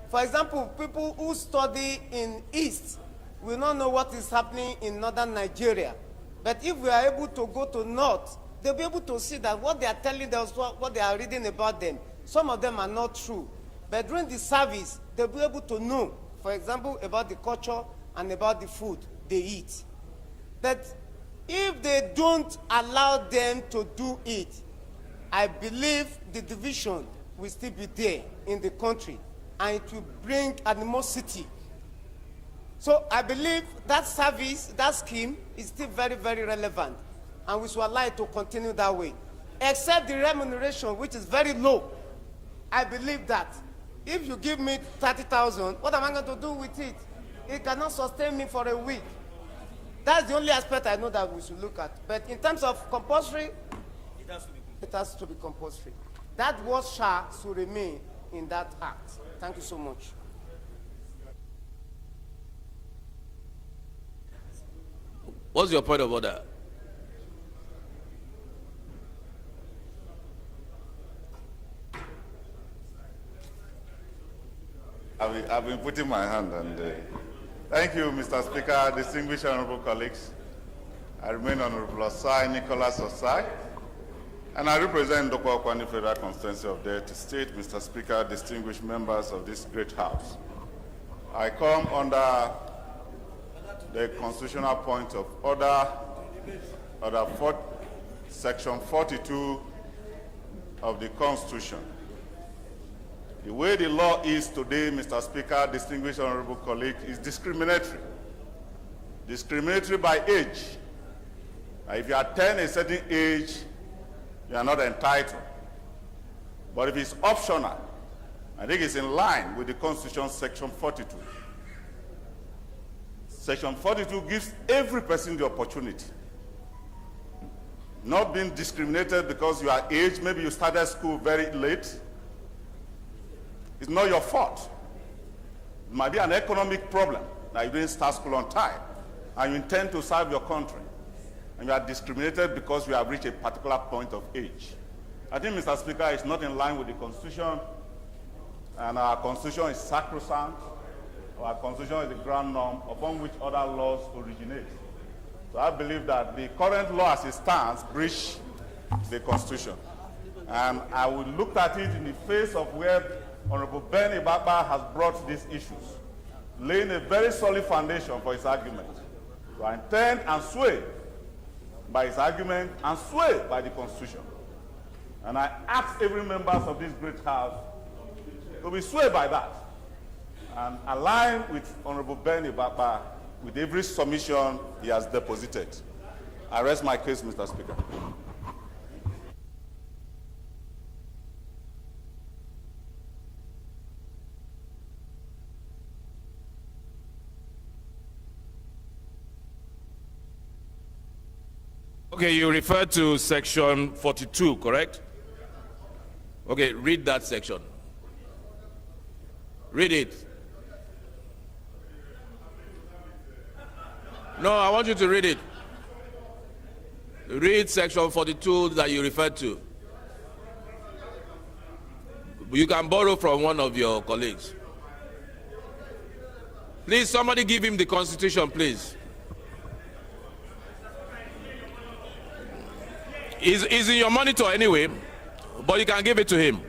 For example, people who study in East will not know what is happening in northern Nigeria. But if we are able to go to North, they'll be able to see that what they are telling us, what they are reading about them, some of them are not true. But during the service, they'll be able to know, for example, about the culture and about the food they eat. But if they don't allow them to do it, I believe the division will still be there in the country, and it will bring animosity. So I believe that service, that scheme, is still very, very relevant, and we should allow it to continue that way. Except the remuneration, which is very low. I believe that if you give me 30,000, what am I going to do with it? It cannot sustain me for a week. That's the only aspect I know that we should look at. But in terms of compulsory, it has to be compulsory. That word shall should remain in that act. Thank you so much. What's your point of order? I've been putting my hand on the... Thank you, Mr. Speaker, distinguished honorable colleagues. I remain Honorable Osai Nicholas Osai, and I represent Doko Okwani Federal Constituency of Delta State. Mr. Speaker, distinguished members of this great House. I come under the constitutional point of order, Section 42 of the Constitution. The way the law is today, Mr. Speaker, distinguished honorable colleague, is discriminatory. Discriminatory by age. If you attain a certain age, you are not entitled. But if it's optional, I think it's in line with the Constitution, Section 42. Section 42 gives every person the opportunity. Not being discriminated because you are aged, maybe you started school very late. It's not your fault. It might be an economic problem that you didn't start school on time, and you intend to serve your country, and you are discriminated because you have reached a particular point of age. I think, Mr. Speaker, it's not in line with the Constitution, and our Constitution is sacrosanct. Our Constitution is the ground norm upon which other laws originate. So I believe that the current law as it stands breaches the Constitution. And I will look at it in the face of where Honorable Ben Ibakpa has brought these issues, laying a very solid foundation for his argument. So I intend and sway by his argument and sway by the Constitution. And I ask every member of this great house to be swayed by that and align with Honorable Ben Ibakpa with every submission he has deposited. I rest my case, Mr. Speaker. Okay, you referred to section 42, correct? Okay, read that section. Read it. No, I want you to read it. Read section 42 that you referred to. You can borrow from one of your colleagues. Please, somebody give him the Constitution, please. It's in your monitor anyway, but you can give it to him.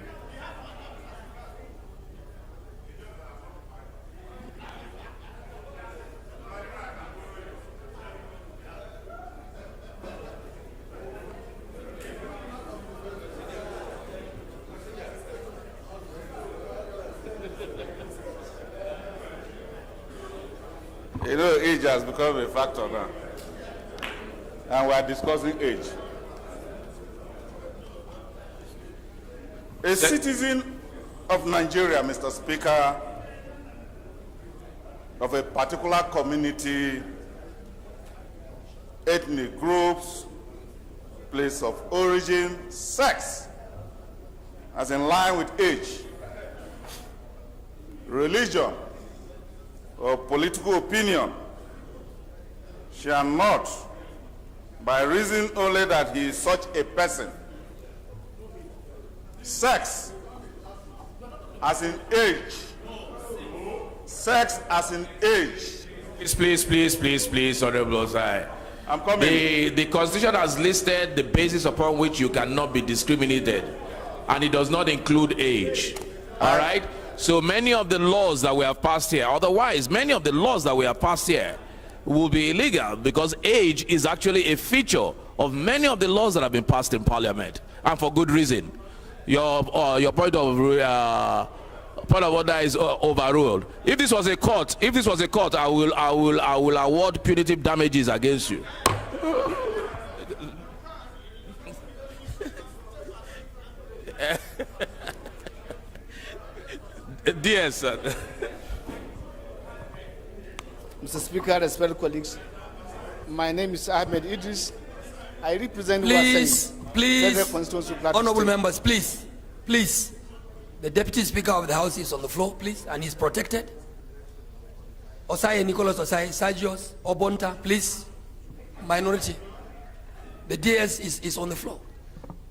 You know, age has become a factor now. And we are discussing age. A citizen of Nigeria, Mr. Speaker, of a particular community, ethnic groups, place of origin, sex, as in line with age, religion, or political opinion, shall not, by reason only that he is such a person, sex as in age, sex as in age. Please, Honorable Osai. I'm coming. The Constitution has listed the basis upon which you cannot be discriminated, and it does not include age. All right? So many of the laws that we have passed here, otherwise, many of the laws that we have passed here will be illegal because age is actually a feature of many of the laws that have been passed in Parliament, and for good reason. Your point of order is overruled. If this was a court, I will award punitive damages against you. Dear sir. Mr. Speaker, respected colleagues, my name is Ahmed Idris. I represent Please, honorable State. members, please. The Deputy Speaker of the House is on the floor, please, and he's protected. Osai, Nicholas Osai, Sergios, Obonta, please. Minority. The DS is on the floor.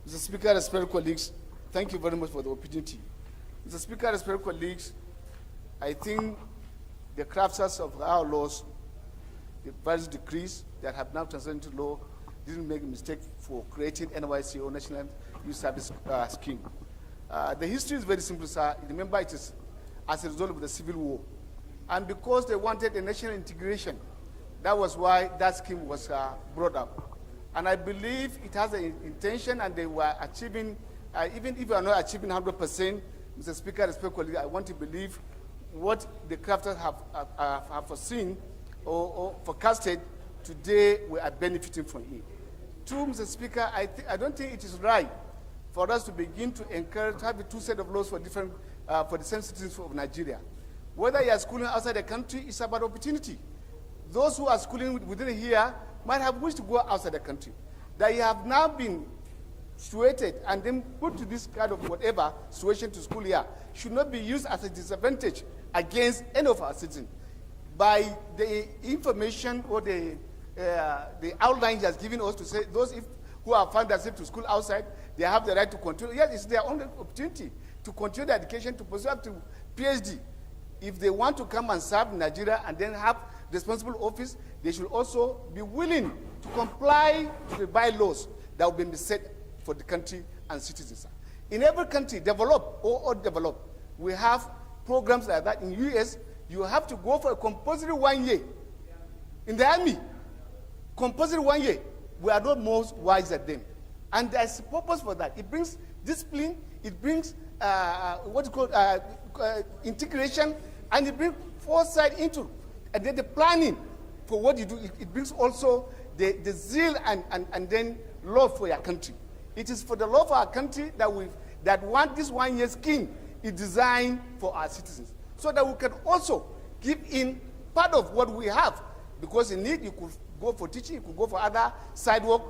Mr. Speaker, respected colleagues, thank you very much for the opportunity. Mr. Speaker, respected colleagues, I think the crafters of our laws, the various decrees that have now translated into law, didn't make a mistake for creating NYC or National Youth Service Scheme. The history is very simple, sir. Remember, it is as a result of the Civil War. And because they wanted a national integration That was why that scheme was brought up. And I believe it has an intention, and they were achieving, even if you are not achieving 100%, Mr. Speaker, respectfully, I want to believe what the crafters have foreseen or forecasted today, we are benefiting from it. Two, Mr. Speaker, I don't think it is right for us to begin to encourage, to have a two set of laws for different, for the same citizens of Nigeria. Whether you are schooling outside the country, it's about opportunity. Those who are schooling within here might have wished to go outside the country. That you have now been situated and then put to this kind of whatever situation to school here should not be used as a disadvantage against any of our citizens. By the information or the outline he has given us to say those who have found themselves to school outside, they have the right to continue. Yes, it's their own opportunity to continue their education to pursue up to PhD. If they want to come and serve in Nigeria and then have responsible office, they should also be willing to comply to the bylaws that will be set for the country and citizens. In every country, developed or undeveloped, we have programs like that. In the US, you have to go for a compulsory 1 year. In the army, compulsory 1 year. We are not more wise than them. And there's a purpose for that. It brings discipline, it brings integration, and it brings foresight into, and then the planning for what you do. It brings also the zeal and then love for your country. It is for the love of our country that want this 1 year scheme is designed for our citizens, so that we can also give in part of what we have. Because in need, you could go for teaching, you could go for other side work,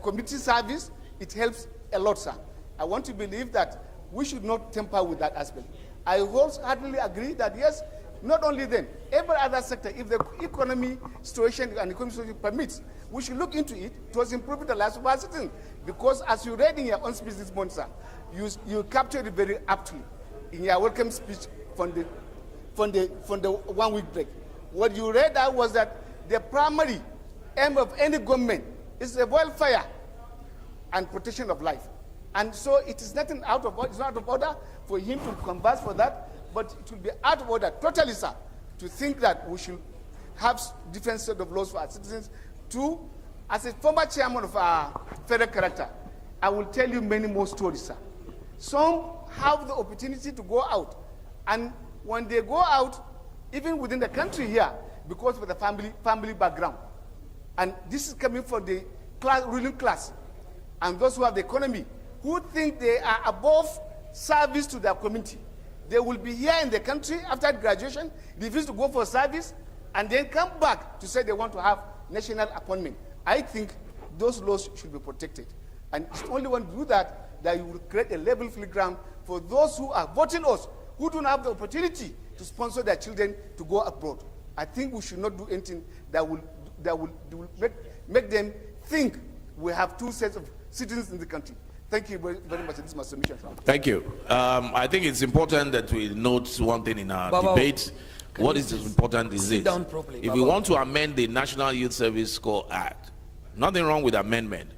community service. It helps a lot, sir. I want to believe that we should not tamper with that aspect. I wholeheartedly agree that yes, not only them, every other sector, if the economy situation and economic situation permits, we should look into it towards improving the lives of our citizens. Because as you read in your own speech this morning, sir, you captured it very aptly in your welcome speech from the 1 week break. What you read out was that the primary aim of any government is the welfare and protection of life. And so it is nothing out of order, it's not out of order for him to converse for that, but it will be out of order, totally, sir, to think that we should have different set of laws for our citizens. Two, as a former chairman of our federal character, I will tell you many more stories, sir. Some have the opportunity to go out, and when they go out, even within the country here, because of the family background, and this is coming from the ruling class, and those who have the economy, who think they are above service to their community. They will be here in the country after graduation, refuse to go for service, and then come back to say they want to have national appointment. I think those laws should be protected. And it's only when you do that you will create a level field ground for those who are voting us, who don't have the opportunity to sponsor their children to go abroad. I think we should not do anything that will make them think we have two sets of citizens in the country. Thank you very much. This is my submission. Thank you. I think it's important that we note one thing in our debate. What is important is this. If we want to amend the National Youth Service Corps Act, nothing wrong with amendment,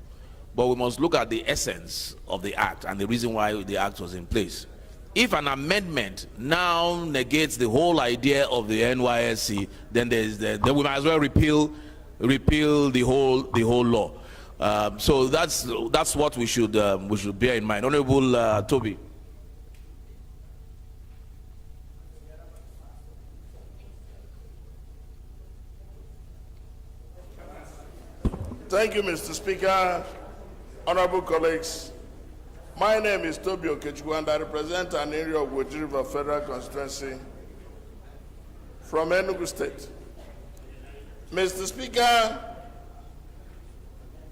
but we must look at the essence of the act and the reason why the act was in place. If an amendment now negates the whole idea of the NYSC, then we might as well repeal the whole law. So that's what we should bear in mind. Honorable Toby. Thank you, Mr. Speaker. Honorable colleagues, my name is Toby Okechukwu, and I represent an area of Woji River Federal Constituency from Enugu State. Mr. Speaker,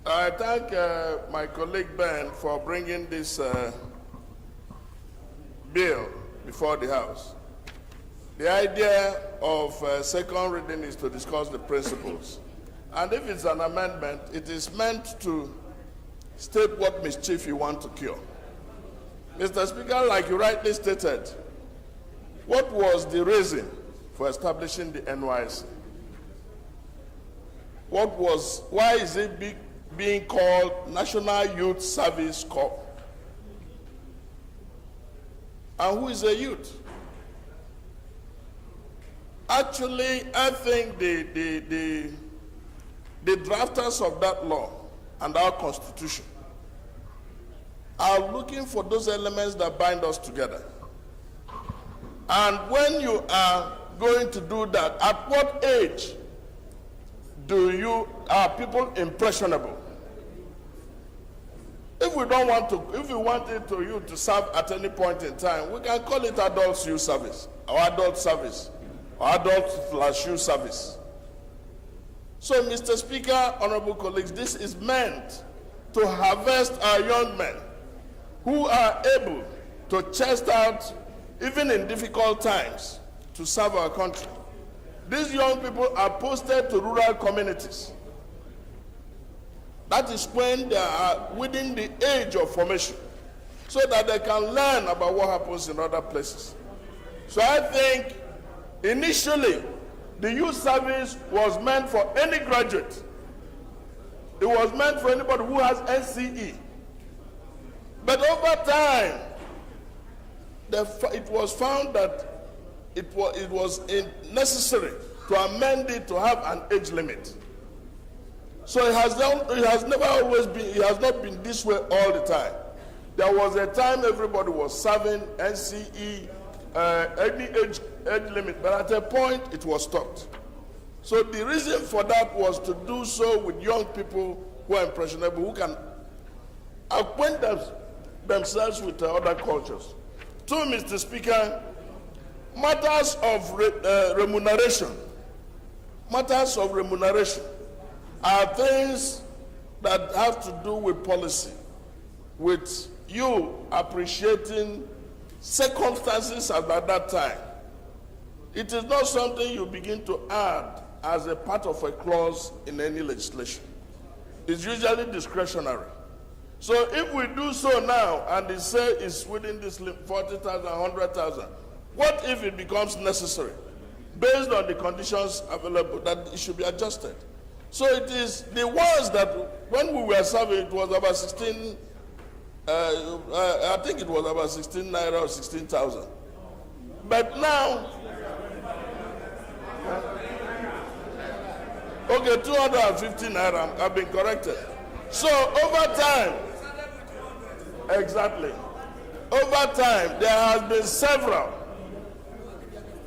I thank my colleague Ben for bringing this bill before the House. The idea of second reading is to discuss the principles. And if it's an amendment, it is meant to state what mischief you want to cure. Mr. Speaker, like you rightly stated, what was the reason for establishing the NYSC? Why is it being called National Youth Service Corps? And who is a youth? Actually, I think the drafters of that law and our constitution are looking for those elements that bind us together. And when you are going to do that, at what age are people impressionable? If we don't want to, if we want you to serve at any point in time, we can call it adult youth service, or adult service, or adult/youth service. So, Mr. Speaker, honorable colleagues, this is meant to harvest our young men who are able to chest out, even in difficult times, to serve our country. These young people are posted to rural communities. That is when they are within the age of formation, so that they can learn about what happens in other places. So I think initially the youth service was meant for any graduate. It was meant for anybody who has NCE. But over time, it was found that it was necessary to amend it to have an age limit. So it has not been this way all the time. There was a time everybody was serving NCE, any age limit, but at a point it was stopped. So the reason for that was to do so with young people who are impressionable, who can acquaint themselves with other cultures. Two, Mr. Speaker, matters of remuneration are things that have to do with policy, with you appreciating circumstances at that time. It is not something you begin to add as a part of a clause in any legislation. It's usually discretionary. So if we do so now and they say it's within this 40,000, 100,000, what if it becomes necessary, based on the conditions available, that it should be adjusted? So it is the ones that, when we were serving, it was about 16, I think it was about 16 naira or 16,000. But now, okay, 250 naira, I've been corrected. So over time, exactly, over time, there has been several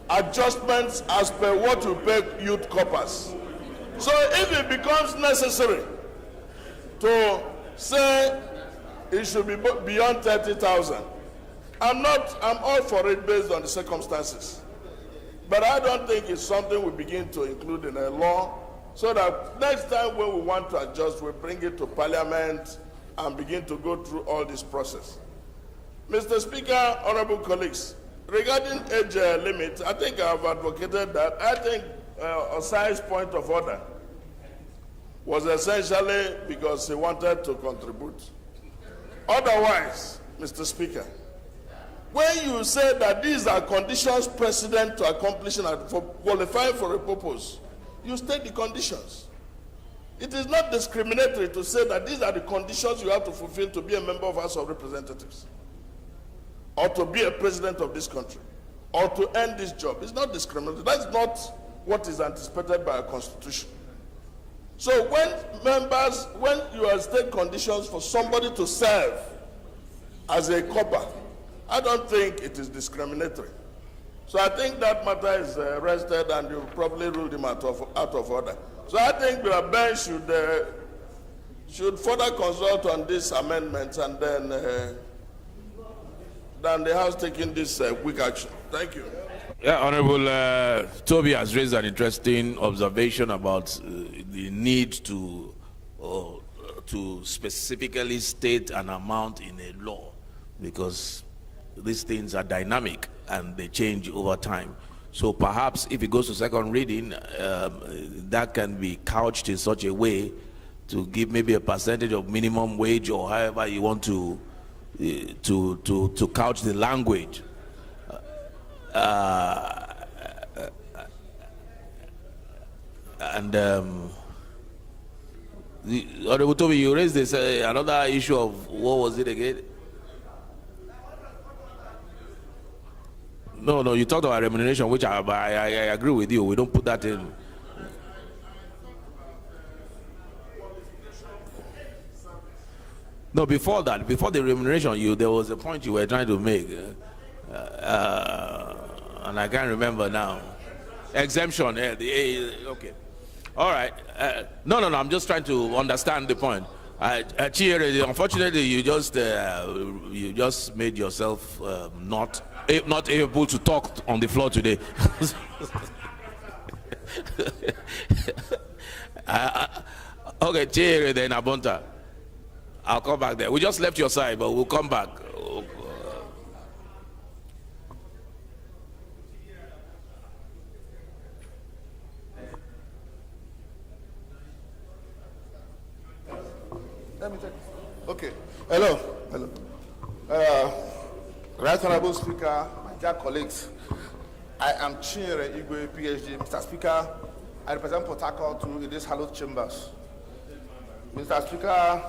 adjustments as per what you pay youth corpus. So if it becomes necessary to say it should be beyond 30,000, I'm all for it based on the circumstances. But I don't think it's something we begin to include in a law, so that next time when we want to adjust, we bring it to Parliament and begin to go through all this process. Mr. Speaker, honorable colleagues, regarding age limit, I think I have advocated that. I think Osai's point of order was essentially because he wanted to contribute. Otherwise, Mr. Speaker, when you say that these are conditions precedent to accomplishing and for qualifying for a purpose, you state the conditions. It is not discriminatory to say that these are the conditions you have to fulfill to be a member of House of Representatives, or to be a president of this country, or to earn this job. It's not discriminatory. That's not what is anticipated by a constitution. So when you are state conditions for somebody to serve as a copper, I don't think it is discriminatory. So I think that matter is rested, and you probably ruled him out of order. So I think the bench should further consult on this amendment, and then the House taking this quick action. Thank you. Yeah, Honorable Toby has raised an interesting observation about the need to specifically state an amount in a law, because these things are dynamic and they change over time. So perhaps if it goes to second reading, that can be couched in such a way to give maybe a percentage of minimum wage, or however you want to couch the language. Honorable Toby, you raised this another issue of, what was it again? No, you talked about remuneration, which I agree with you. We don't put that in. No, before that, before the remuneration, there was a point you were trying to make, and I can't remember now. Exemption, okay. All right. No, not. I'm just trying to understand the point. Chiere, unfortunately, you just made yourself not able to talk on the floor today. Okay, Chiere, then Abonta. I'll come back there. We just left your side, but we'll come back. Let me check. Okay. Hello. Right Honorable Speaker, my dear colleagues, I am Chinyere Igwe, PhD. Mr. Speaker, I represent Port Harcourt in these hallowed chambers. Mr. Speaker,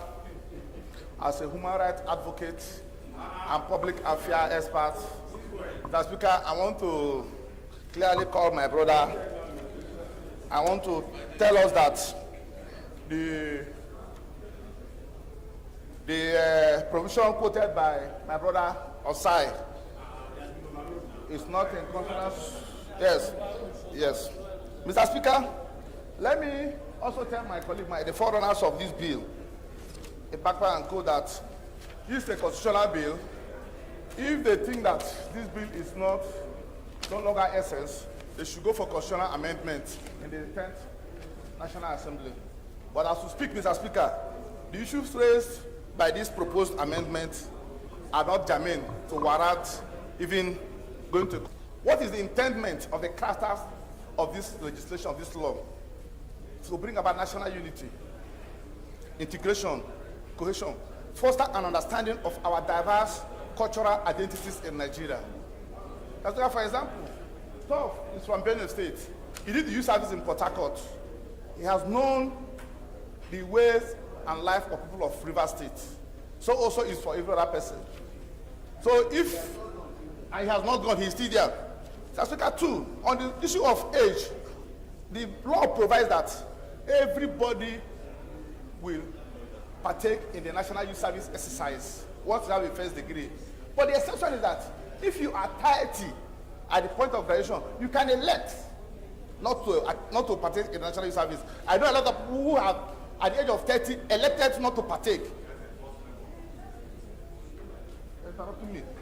as a human rights advocate and public affairs expert, Mr. Speaker, I want to clearly call my brother. I want to tell us that the provision quoted by my brother Osai is not in consonance. Yes. Mr. Speaker, let me also tell my colleague, the forerunners of this bill, Ibakpa and Co, that this is a constitutional bill. If they think that this bill is no longer essence, they should go for constitutional amendment in the 10th National Assembly. But as we speak, Mr. Speaker, the issues raised by this proposed amendment are not germane to warrant even going to. What is the intendment of the crafters of this legislation, of this law? To bring about national unity, integration, cohesion, foster an understanding of our diverse cultural identities in Nigeria. For example, Toph is from Benue State. He did the youth service in Port Harcourt. He has known the ways and life of people of River State. So also is for every other person. So if he has not gone, he's still there. South Africa too, on the issue of age, the law provides that everybody will partake in the National Youth Service exercise once you have a first degree. But the exception is that if you are 30 at the point of graduation, you can elect not to partake in the National Youth Service. I know a lot of people who have, at the age of 30, elected not to partake.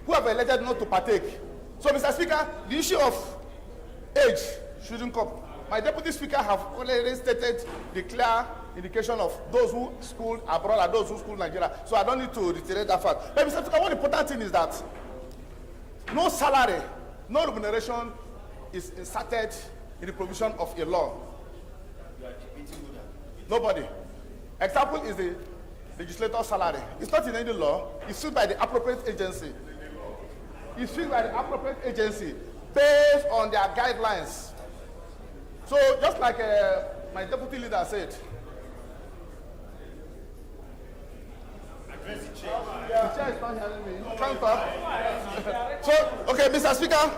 Who have elected not to partake. So, Mr. Speaker, the issue of age shouldn't come. My deputy speaker have already stated the clear indication of those who school abroad and those who school in Nigeria. So I don't need to reiterate that fact. But Mr. Speaker, one important thing is that no salary, no remuneration is inserted in the provision of a law. Nobody. Example is the legislator's salary. It's not in any law. It's fixed by the appropriate agency. It's fixed by the appropriate agency based on their guidelines. So just like my deputy leader said, the chair is not hearing me. So, okay, Mr. Speaker,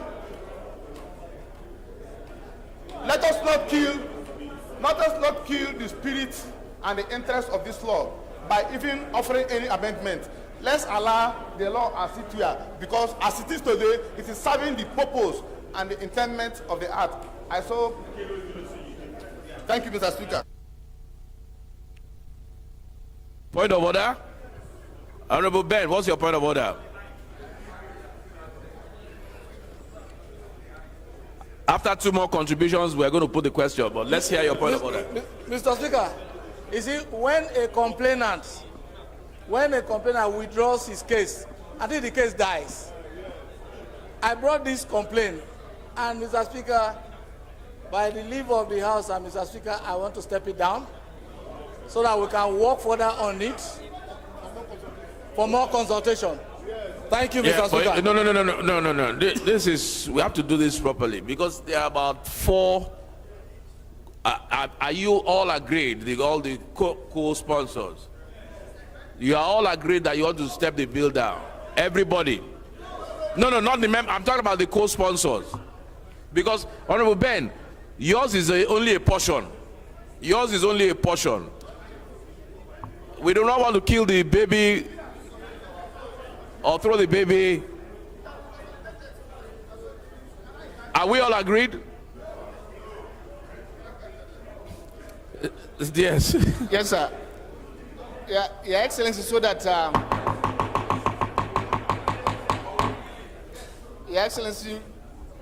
let us not kill the spirit and the interest of this law by even offering any amendment. Let's allow the law as it is, because as it is today, it is serving the purpose and the intendment of the act. Thank you, Mr. Speaker. Point of order. Honorable Ben, what's your point of order? After two more contributions, we're going to put the question, but let's hear your point of order. Mr. Speaker, you see, when a complainant withdraws his case, until the case dies, I brought this complaint, and Mr. Speaker, by the leave of the House, and Mr. Speaker, I want to step it down so that we can work further on it for more consultation. Thank you, Mr. Speaker. No. This is, we have to do this properly, because there are about four. Are you all agreed, all the co-sponsors? You are all agreed that you want to step the bill down. Everybody. No, not the member. I'm talking about the co-sponsors. Because, Honorable Ben, yours is only a portion. Yours is only a portion. We do not want to kill the baby or throw the baby. Are we all agreed? Yes. Yes, sir. Yeah, Your Excellency, so that Your Excellency,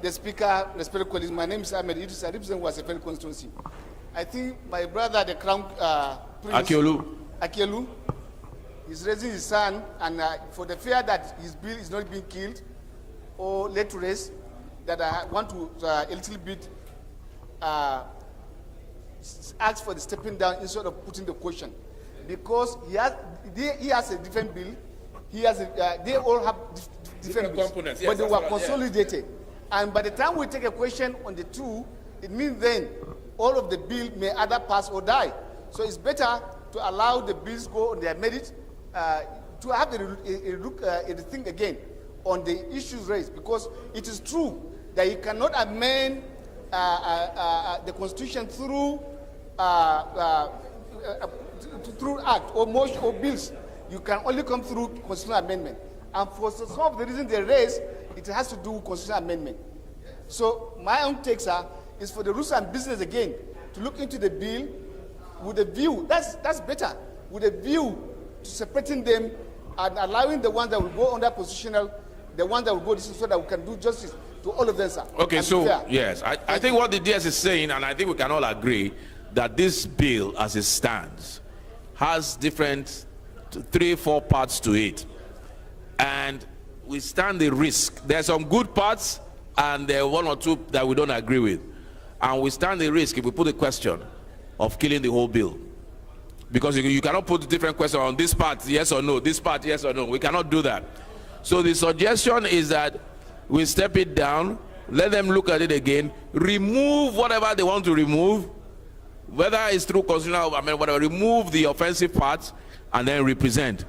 the Speaker, respected colleagues, my name is Ahmed Idris. I represent Wasefel constituency. I think my brother, the Crown Prince Akiolu, is raising his son, and for the fear that his bill is not being killed or laid to rest, that I want to a little bit ask for the stepping down instead of putting the question, because he has a different bill. He has they all have different bills, components. But Yes, they were consolidated. And by the time we take a question on the two, it means then all of the bill may either pass or die. So it's better to allow the bills go on their merit, to have a think again on the issues raised, because it is true that you cannot amend the Constitution through act or motion or bills. You can only come through constitutional amendment. And for some of the reasons they raise, it has to do with constitutional amendment. So my own takes is for the rules and business again to look into the bill with a view. That's better, with a view to separating them and allowing the ones that will go under constitutional, the ones that will go this, so that we can do justice to all of them, sir. Okay, so yes, I think what the DS is saying, and I think we can all agree, that this bill as it stands has different 3-4 parts to it, and we stand the risk. There are some good parts and there are 1 or 2 that we don't agree with, and we stand the risk if we put a question of killing the whole bill, because you cannot put a different question on this part yes or no, this part yes or no. We cannot do that. So the suggestion is that we step it down, let them look at it again, remove whatever they want to remove, whether it's through constitutional, whatever, remove the offensive parts and then represent.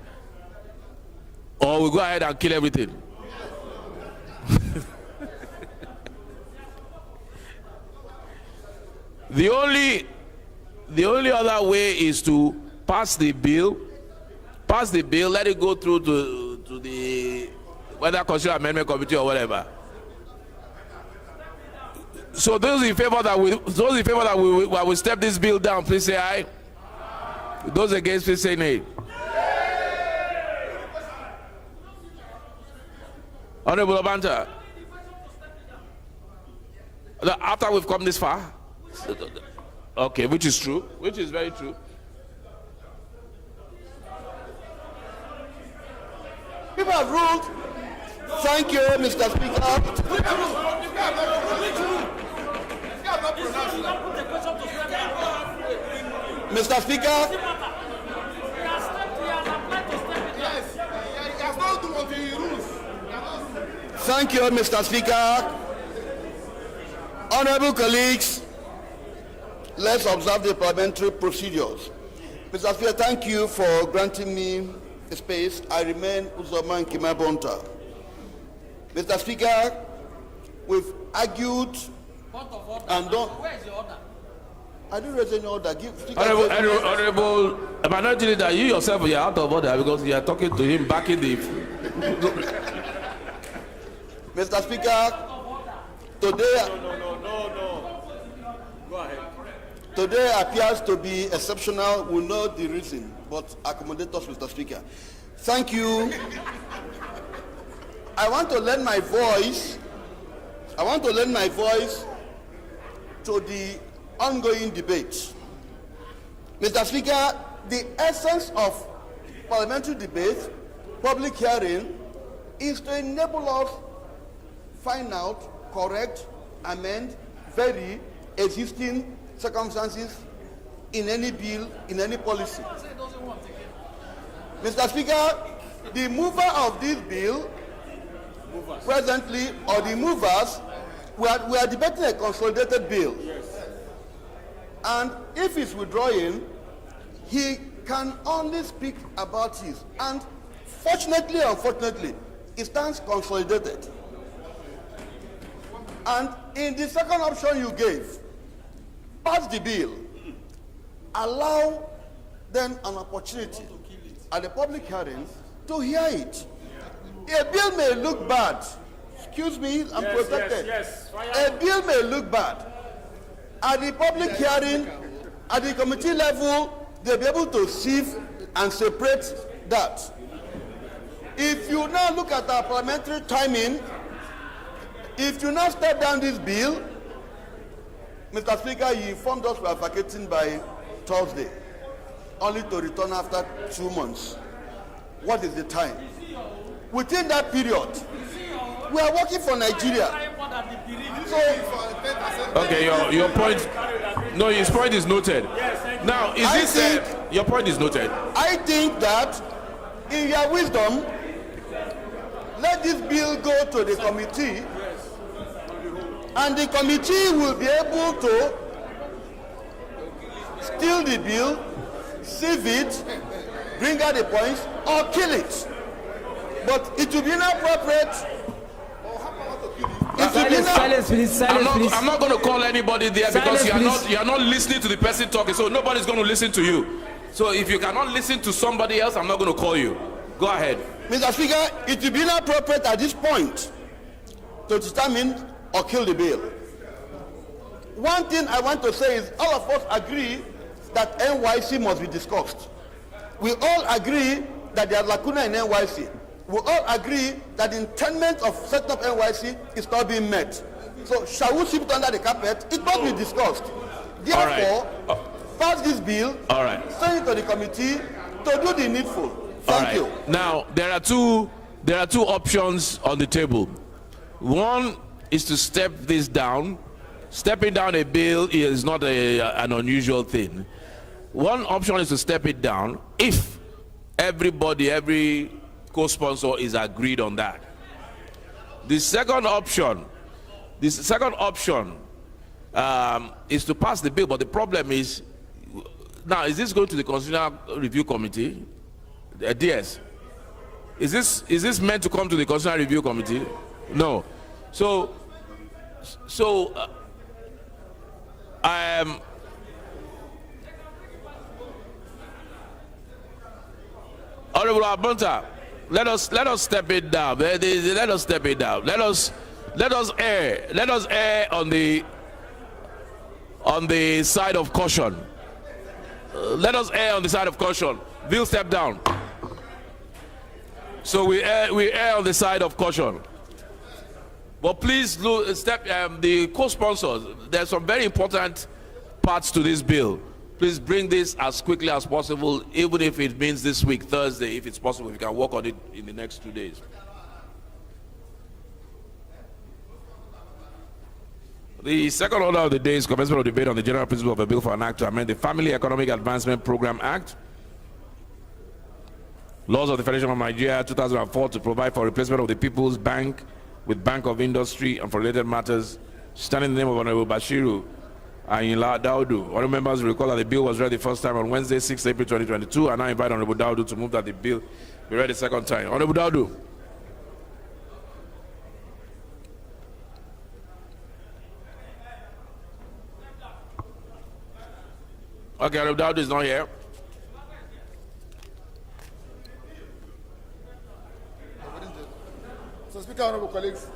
Or we go ahead and kill everything. The only other way is to pass the bill, let it go through to the whether Constitutional Amendment Committee or whatever. So those in favor that we step this bill down, please say aye. Those against, please say nay. Honorable Obanta, after we've come this far, okay, which is true, which is very true. People have ruled. Thank you, Mr. Speaker. Mr. Speaker. Thank you, Mr. Speaker. Honorable colleagues, let's observe the parliamentary procedures. Mr. Speaker, thank you for granting me a space. I remain Uzoman Kimabonta. Mr. Speaker, we've argued and don't. Where is your order? I didn't raise any order. Honorable minority leader, you yourself are out of order because you are talking to him back in the. Mr. Speaker, today. No. Go ahead. Today appears to be exceptional. We know the reason, but accommodate us, Mr. Speaker. Thank you. I want to lend my voice to the ongoing debate. Mr. Speaker, the essence of parliamentary debate, public hearing, is to enable us find out, correct, amend, vary existing circumstances in any bill, in any policy. Mr. Speaker, the mover of this bill presently, or the movers, we are debating a consolidated bill. Yes. And if he's withdrawing, he can only speak about his. And fortunately or unfortunately, it stands consolidated. And in the second option you gave, pass the bill, allow them an opportunity at the public hearing to hear it. A bill may look bad. Excuse me, I'm protected. A bill may look bad. At the public hearing, at the committee level, they'll be able to sieve and separate that. If you now look at our parliamentary timing, if you now step down this bill, Mr. Speaker, you informed us we are vacating by Thursday, only to return after 2 months. What is the time? Within that period, we are working for Nigeria. Okay, your point. No, his point is noted. Now, is this your point is noted? I think that, in your wisdom, let this bill go to the committee, and the committee will be able to steal the bill, sieve it, bring out the points, or kill it. But it will be inappropriate. Silence, please. I'm not going to call anybody there because you are not listening to the person talking, so nobody's going to listen to you. So if you cannot listen to somebody else, I'm not going to call you. Go ahead. Mr. Speaker, it will be inappropriate at this point to determine or kill the bill. One thing I want to say is all of us agree that NYC must be discussed. We all agree that there are lacuna in NYC. We all agree that the intent of setting up NYC is not being met. So shall we sweep it under the carpet? It must be discussed. Therefore, pass this bill, send it to the committee to do the needful. Thank you. Now, there are two options on the table. One is to step this down. Stepping down a bill is not an unusual thing. One option is to step it down if every co-sponsor is agreed on that. The second option is to pass the bill, but the problem is, now, is this going to the Constitutional Review Committee? DS. Is this meant to come to the Constitutional Review Committee? No. So Honorable Abunta, let us step it down. Let us step it down. Let us err on the side of caution. Let us err on the side of caution. Bill, step down. So we err on the side of caution. But please step the co-sponsors. There's some very important parts to this bill. Please bring this as quickly as possible, even if it means this week, Thursday, if it's possible. We can work on it in the next 2 days. The second order of the day is commencement of debate on the general principle of a bill for an act to amend the Family Economic Advancement Program Act, laws of the Federation of Nigeria 2004 to provide for replacement of the People's Bank with Bank of Industry and for related matters, standing in the name of Honorable Bashiru Ayinla Daudu. Honorable members will recall that the bill was read the first time on Wednesday, 6 April 2022, and I invite Honorable Daudu to move that the bill be read the second time. Honorable Daudu. Okay, Honorable Daudu is not here. So, Speaker, honorable colleagues,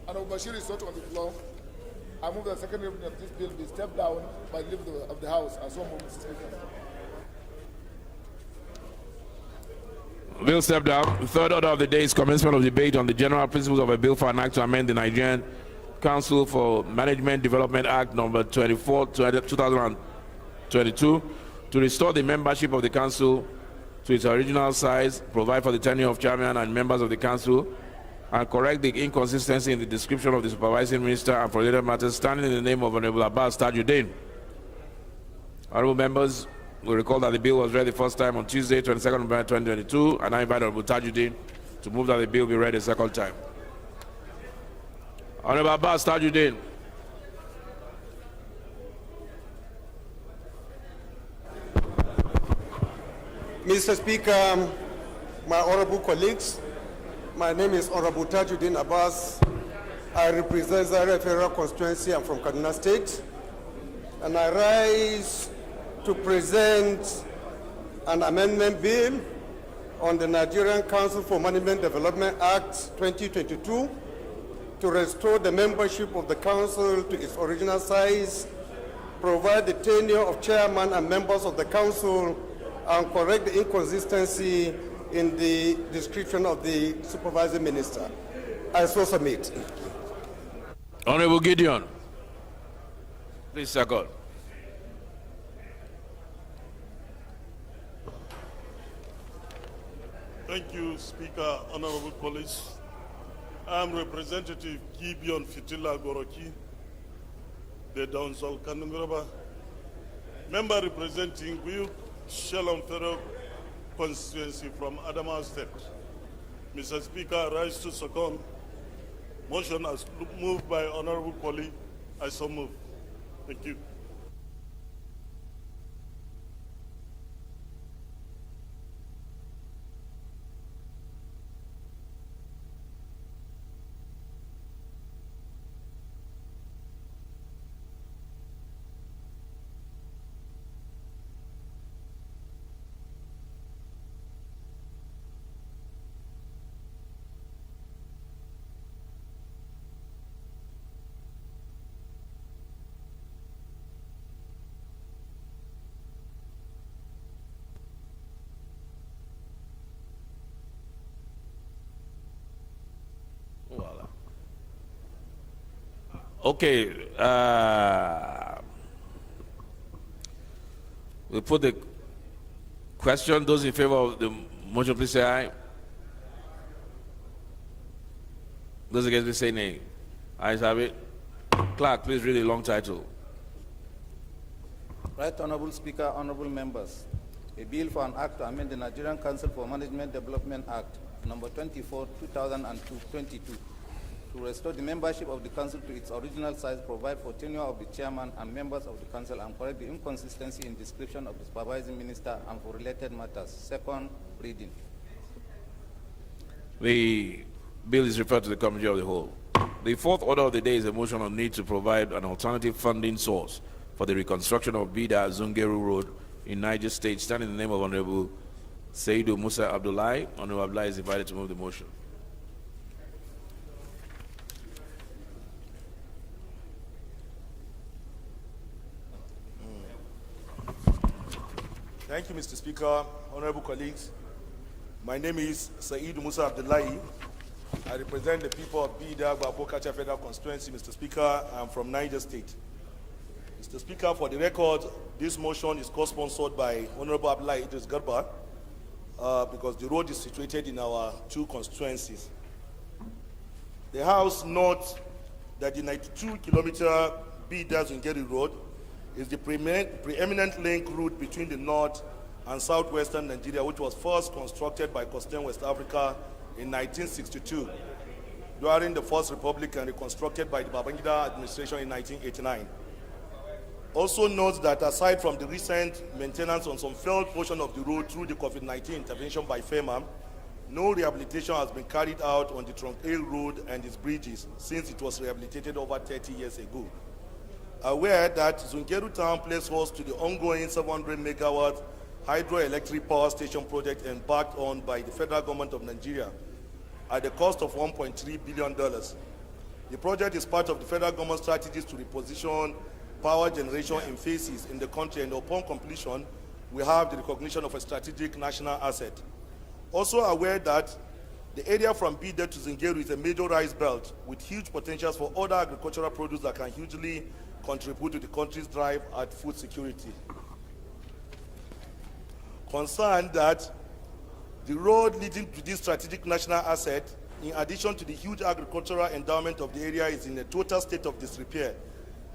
Honorable Bashir is not on the floor. I move that the second reading of this bill be stepped down by the leader of the House. I so move, Mr. Speaker. Bill step down. The third order of the day is commencement of debate on the general principles of a bill for an act to amend the Nigerian Council for Management Development Act number 24, 2022 to restore the membership of the council to its original size, provide for the tenure of chairman and members of the council, and correct the inconsistency in the description of the supervising minister and for related matters, standing in the name of Honorable Abbas Tajuddin. Honorable members will recall that the bill was read the first time on Tuesday, 22nd November 2022, and I invite Honorable Tajuddin to move that the bill be read a second time. Honorable Abbas Tajuddin. Mr. Speaker, my honorable colleagues, My name is Honorable Tajuddin Abbas. I represent Zaire Federal Constituency. I'm from Kaduna State. And I rise to present an amendment bill on the Nigerian Council for Management Development Act 2022 to restore the membership of the council to its original size, provide the tenure of chairman and members of the council, and correct the inconsistency in the description of the supervising minister. I so submit. Honorable Gideon. Please, second. Thank you, Speaker, honorable colleagues. I'm Representative Gideon Fitila Goroki, the Downsol Kanungraba, member representing Guyuk Shalom Federal Constituency from Adamawa State. Mr. Speaker, I rise to second. Motion as moved by honorable colleague. I so move. Thank you. Okay, we put the question. Those in favor of the motion, please say aye. Those against, please say nay. Ayes have it. Clerk, please read the long title. Right Honorable Speaker, honorable members, a bill for an act to amend the Nigerian Council for Management Development Act, number 24, 2022, to restore the membership of the council to its original size, provide for tenure of the chairman and members of the council, and correct the inconsistency in description of the supervising minister and for related matters. Second reading. The bill is referred to the Committee of the Whole. The fourth order of the day is a motion on need to provide an alternative funding source for the reconstruction of Bida Zungeru Road in Niger State, standing in the name of Honorable Saidu Musa Abdullahi. Honorable Abdullahi is invited to move the motion. Thank you, Mr. Speaker, honorable colleagues. My name is Said Musa Abdullahi. I represent the people of Bida Gbapokacha Federal Constituency. Mr. Speaker, I'm from Niger State. Mr. Speaker, for the record, this motion is co-sponsored by Honorable Abdullahi Idris Garba because the road is situated in our two constituencies. The House notes that the 92-kilometer Bida Zungeri Road is the preeminent link route between the north and southwestern Nigeria, which was first constructed by Costain West Africa in 1962 during the First Republic and reconstructed by the Babangida administration in 1989. Also notes that aside from the recent maintenance on some failed portion of the road through the COVID-19 intervention by FEMA, no rehabilitation has been carried out on the Trunk Ale Road and its bridges since it was rehabilitated over 30 years ago. Aware that Zungeru Town plays host to the ongoing 700 megawatt hydroelectric power station project embarked on by the federal government of Nigeria at the cost of $1.3 billion. The project is part of the federal government strategies to reposition power generation in phases in the country, and upon completion, we have the recognition of a strategic national asset. Also aware that the area from Bida to Zungeru is a major rice belt with huge potentials for other agricultural produce that can hugely contribute to the country's drive at food security. Concerned that the road leading to this strategic national asset, in addition to the huge agricultural endowment of the area, is in a total state of disrepair,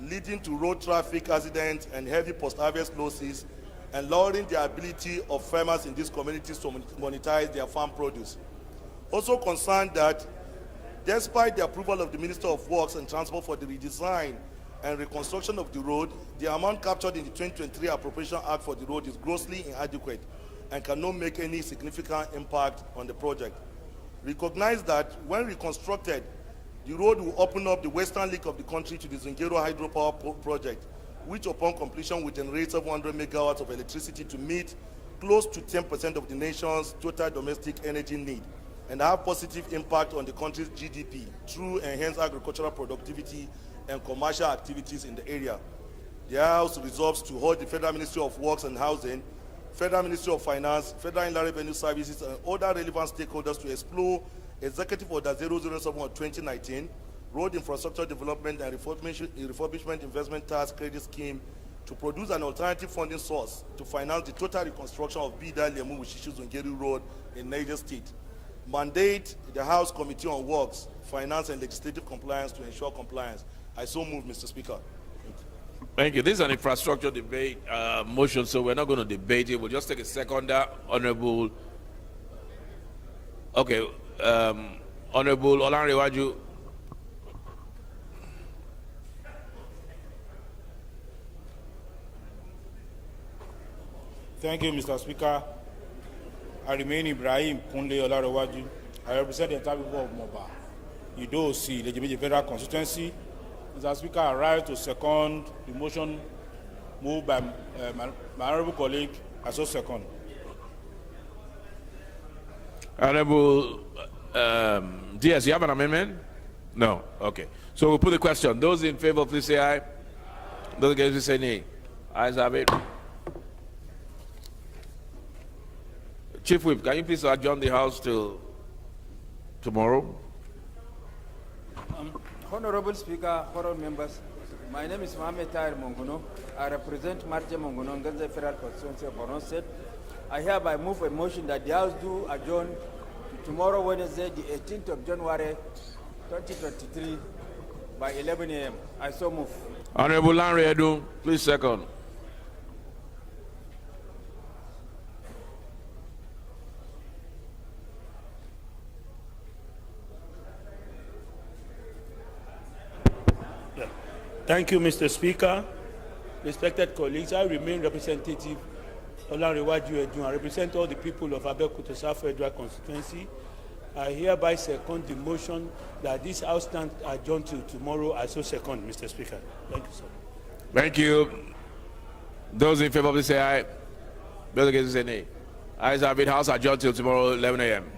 leading to road traffic accidents and heavy post-harvest losses, and lowering the ability of farmers in these communities to monetize their farm produce. Also concerned that despite the approval of the Minister of Works and Transport for the redesign and reconstruction of the road, the amount captured in the 2023 Appropriation Act for the road is grossly inadequate and cannot make any significant impact on the project. recognize that when reconstructed, the road will open up the western leg of the country to the Zungeru hydropower project, which upon completion will generate 700 megawatts of electricity to meet close to 10% of the nation's total domestic energy need, and have positive impact on the country's GDP through enhanced agricultural productivity and commercial activities in the area. The House resolves to hold the Federal Ministry of Works and Housing, Federal Ministry of Finance, Federal Inland Revenue Services, and other relevant stakeholders to explore Executive Order 007 of 2019, Road Infrastructure Development and Refurbishment Investment Tax Credit Scheme, to produce an alternative funding source to finance the total reconstruction of Bida Lemu Wushishi Zungeru Road in Niger State. Mandate the House Committee on Works, Finance and Legislative Compliance to ensure compliance. I so move, Mr. Speaker. Thank you. This is an infrastructure debate motion, so we're not going to debate it. We'll just take a seconder. Honorable. Okay. Honorable Olanrewaju. Thank you, Mr. Speaker. I remain Ibrahim Kunle Olarewaju. I represent the entire people of Moba, Ido-Osi, Legitimate Federal Constituency. Mr. Speaker, I rise to second the motion moved by my honorable colleague. I so second. Honorable DS, you have an amendment? No. Okay. So we'll put the question. Those in favor, please say aye. Those against, please say nay. Ayes have it. Chief Whip, can you please adjourn the House till tomorrow? Honorable Speaker, honorable members, my name is Mohamed Tahir Monguno. I represent Marte Monguno, Ganze Federal Constituency of Borno State. I hereby move a motion that the House do adjourn to tomorrow, Wednesday, the 18th of January, 2023, by 11 a.m. I so move. Honorable Lanre Edu, please second. Thank you, Mr. Speaker. Respected colleagues, I remain Representative Olanrewaju Edun. I represent all the people of Abeokuta South Federal Constituency. I hereby second the motion that this House stand adjourned till tomorrow. I so second, Mr. Speaker. Thank you, sir. Thank you. Those in favor, please say aye. Those against, say nay. Ayes have it. House adjourned till tomorrow, 11 a.m.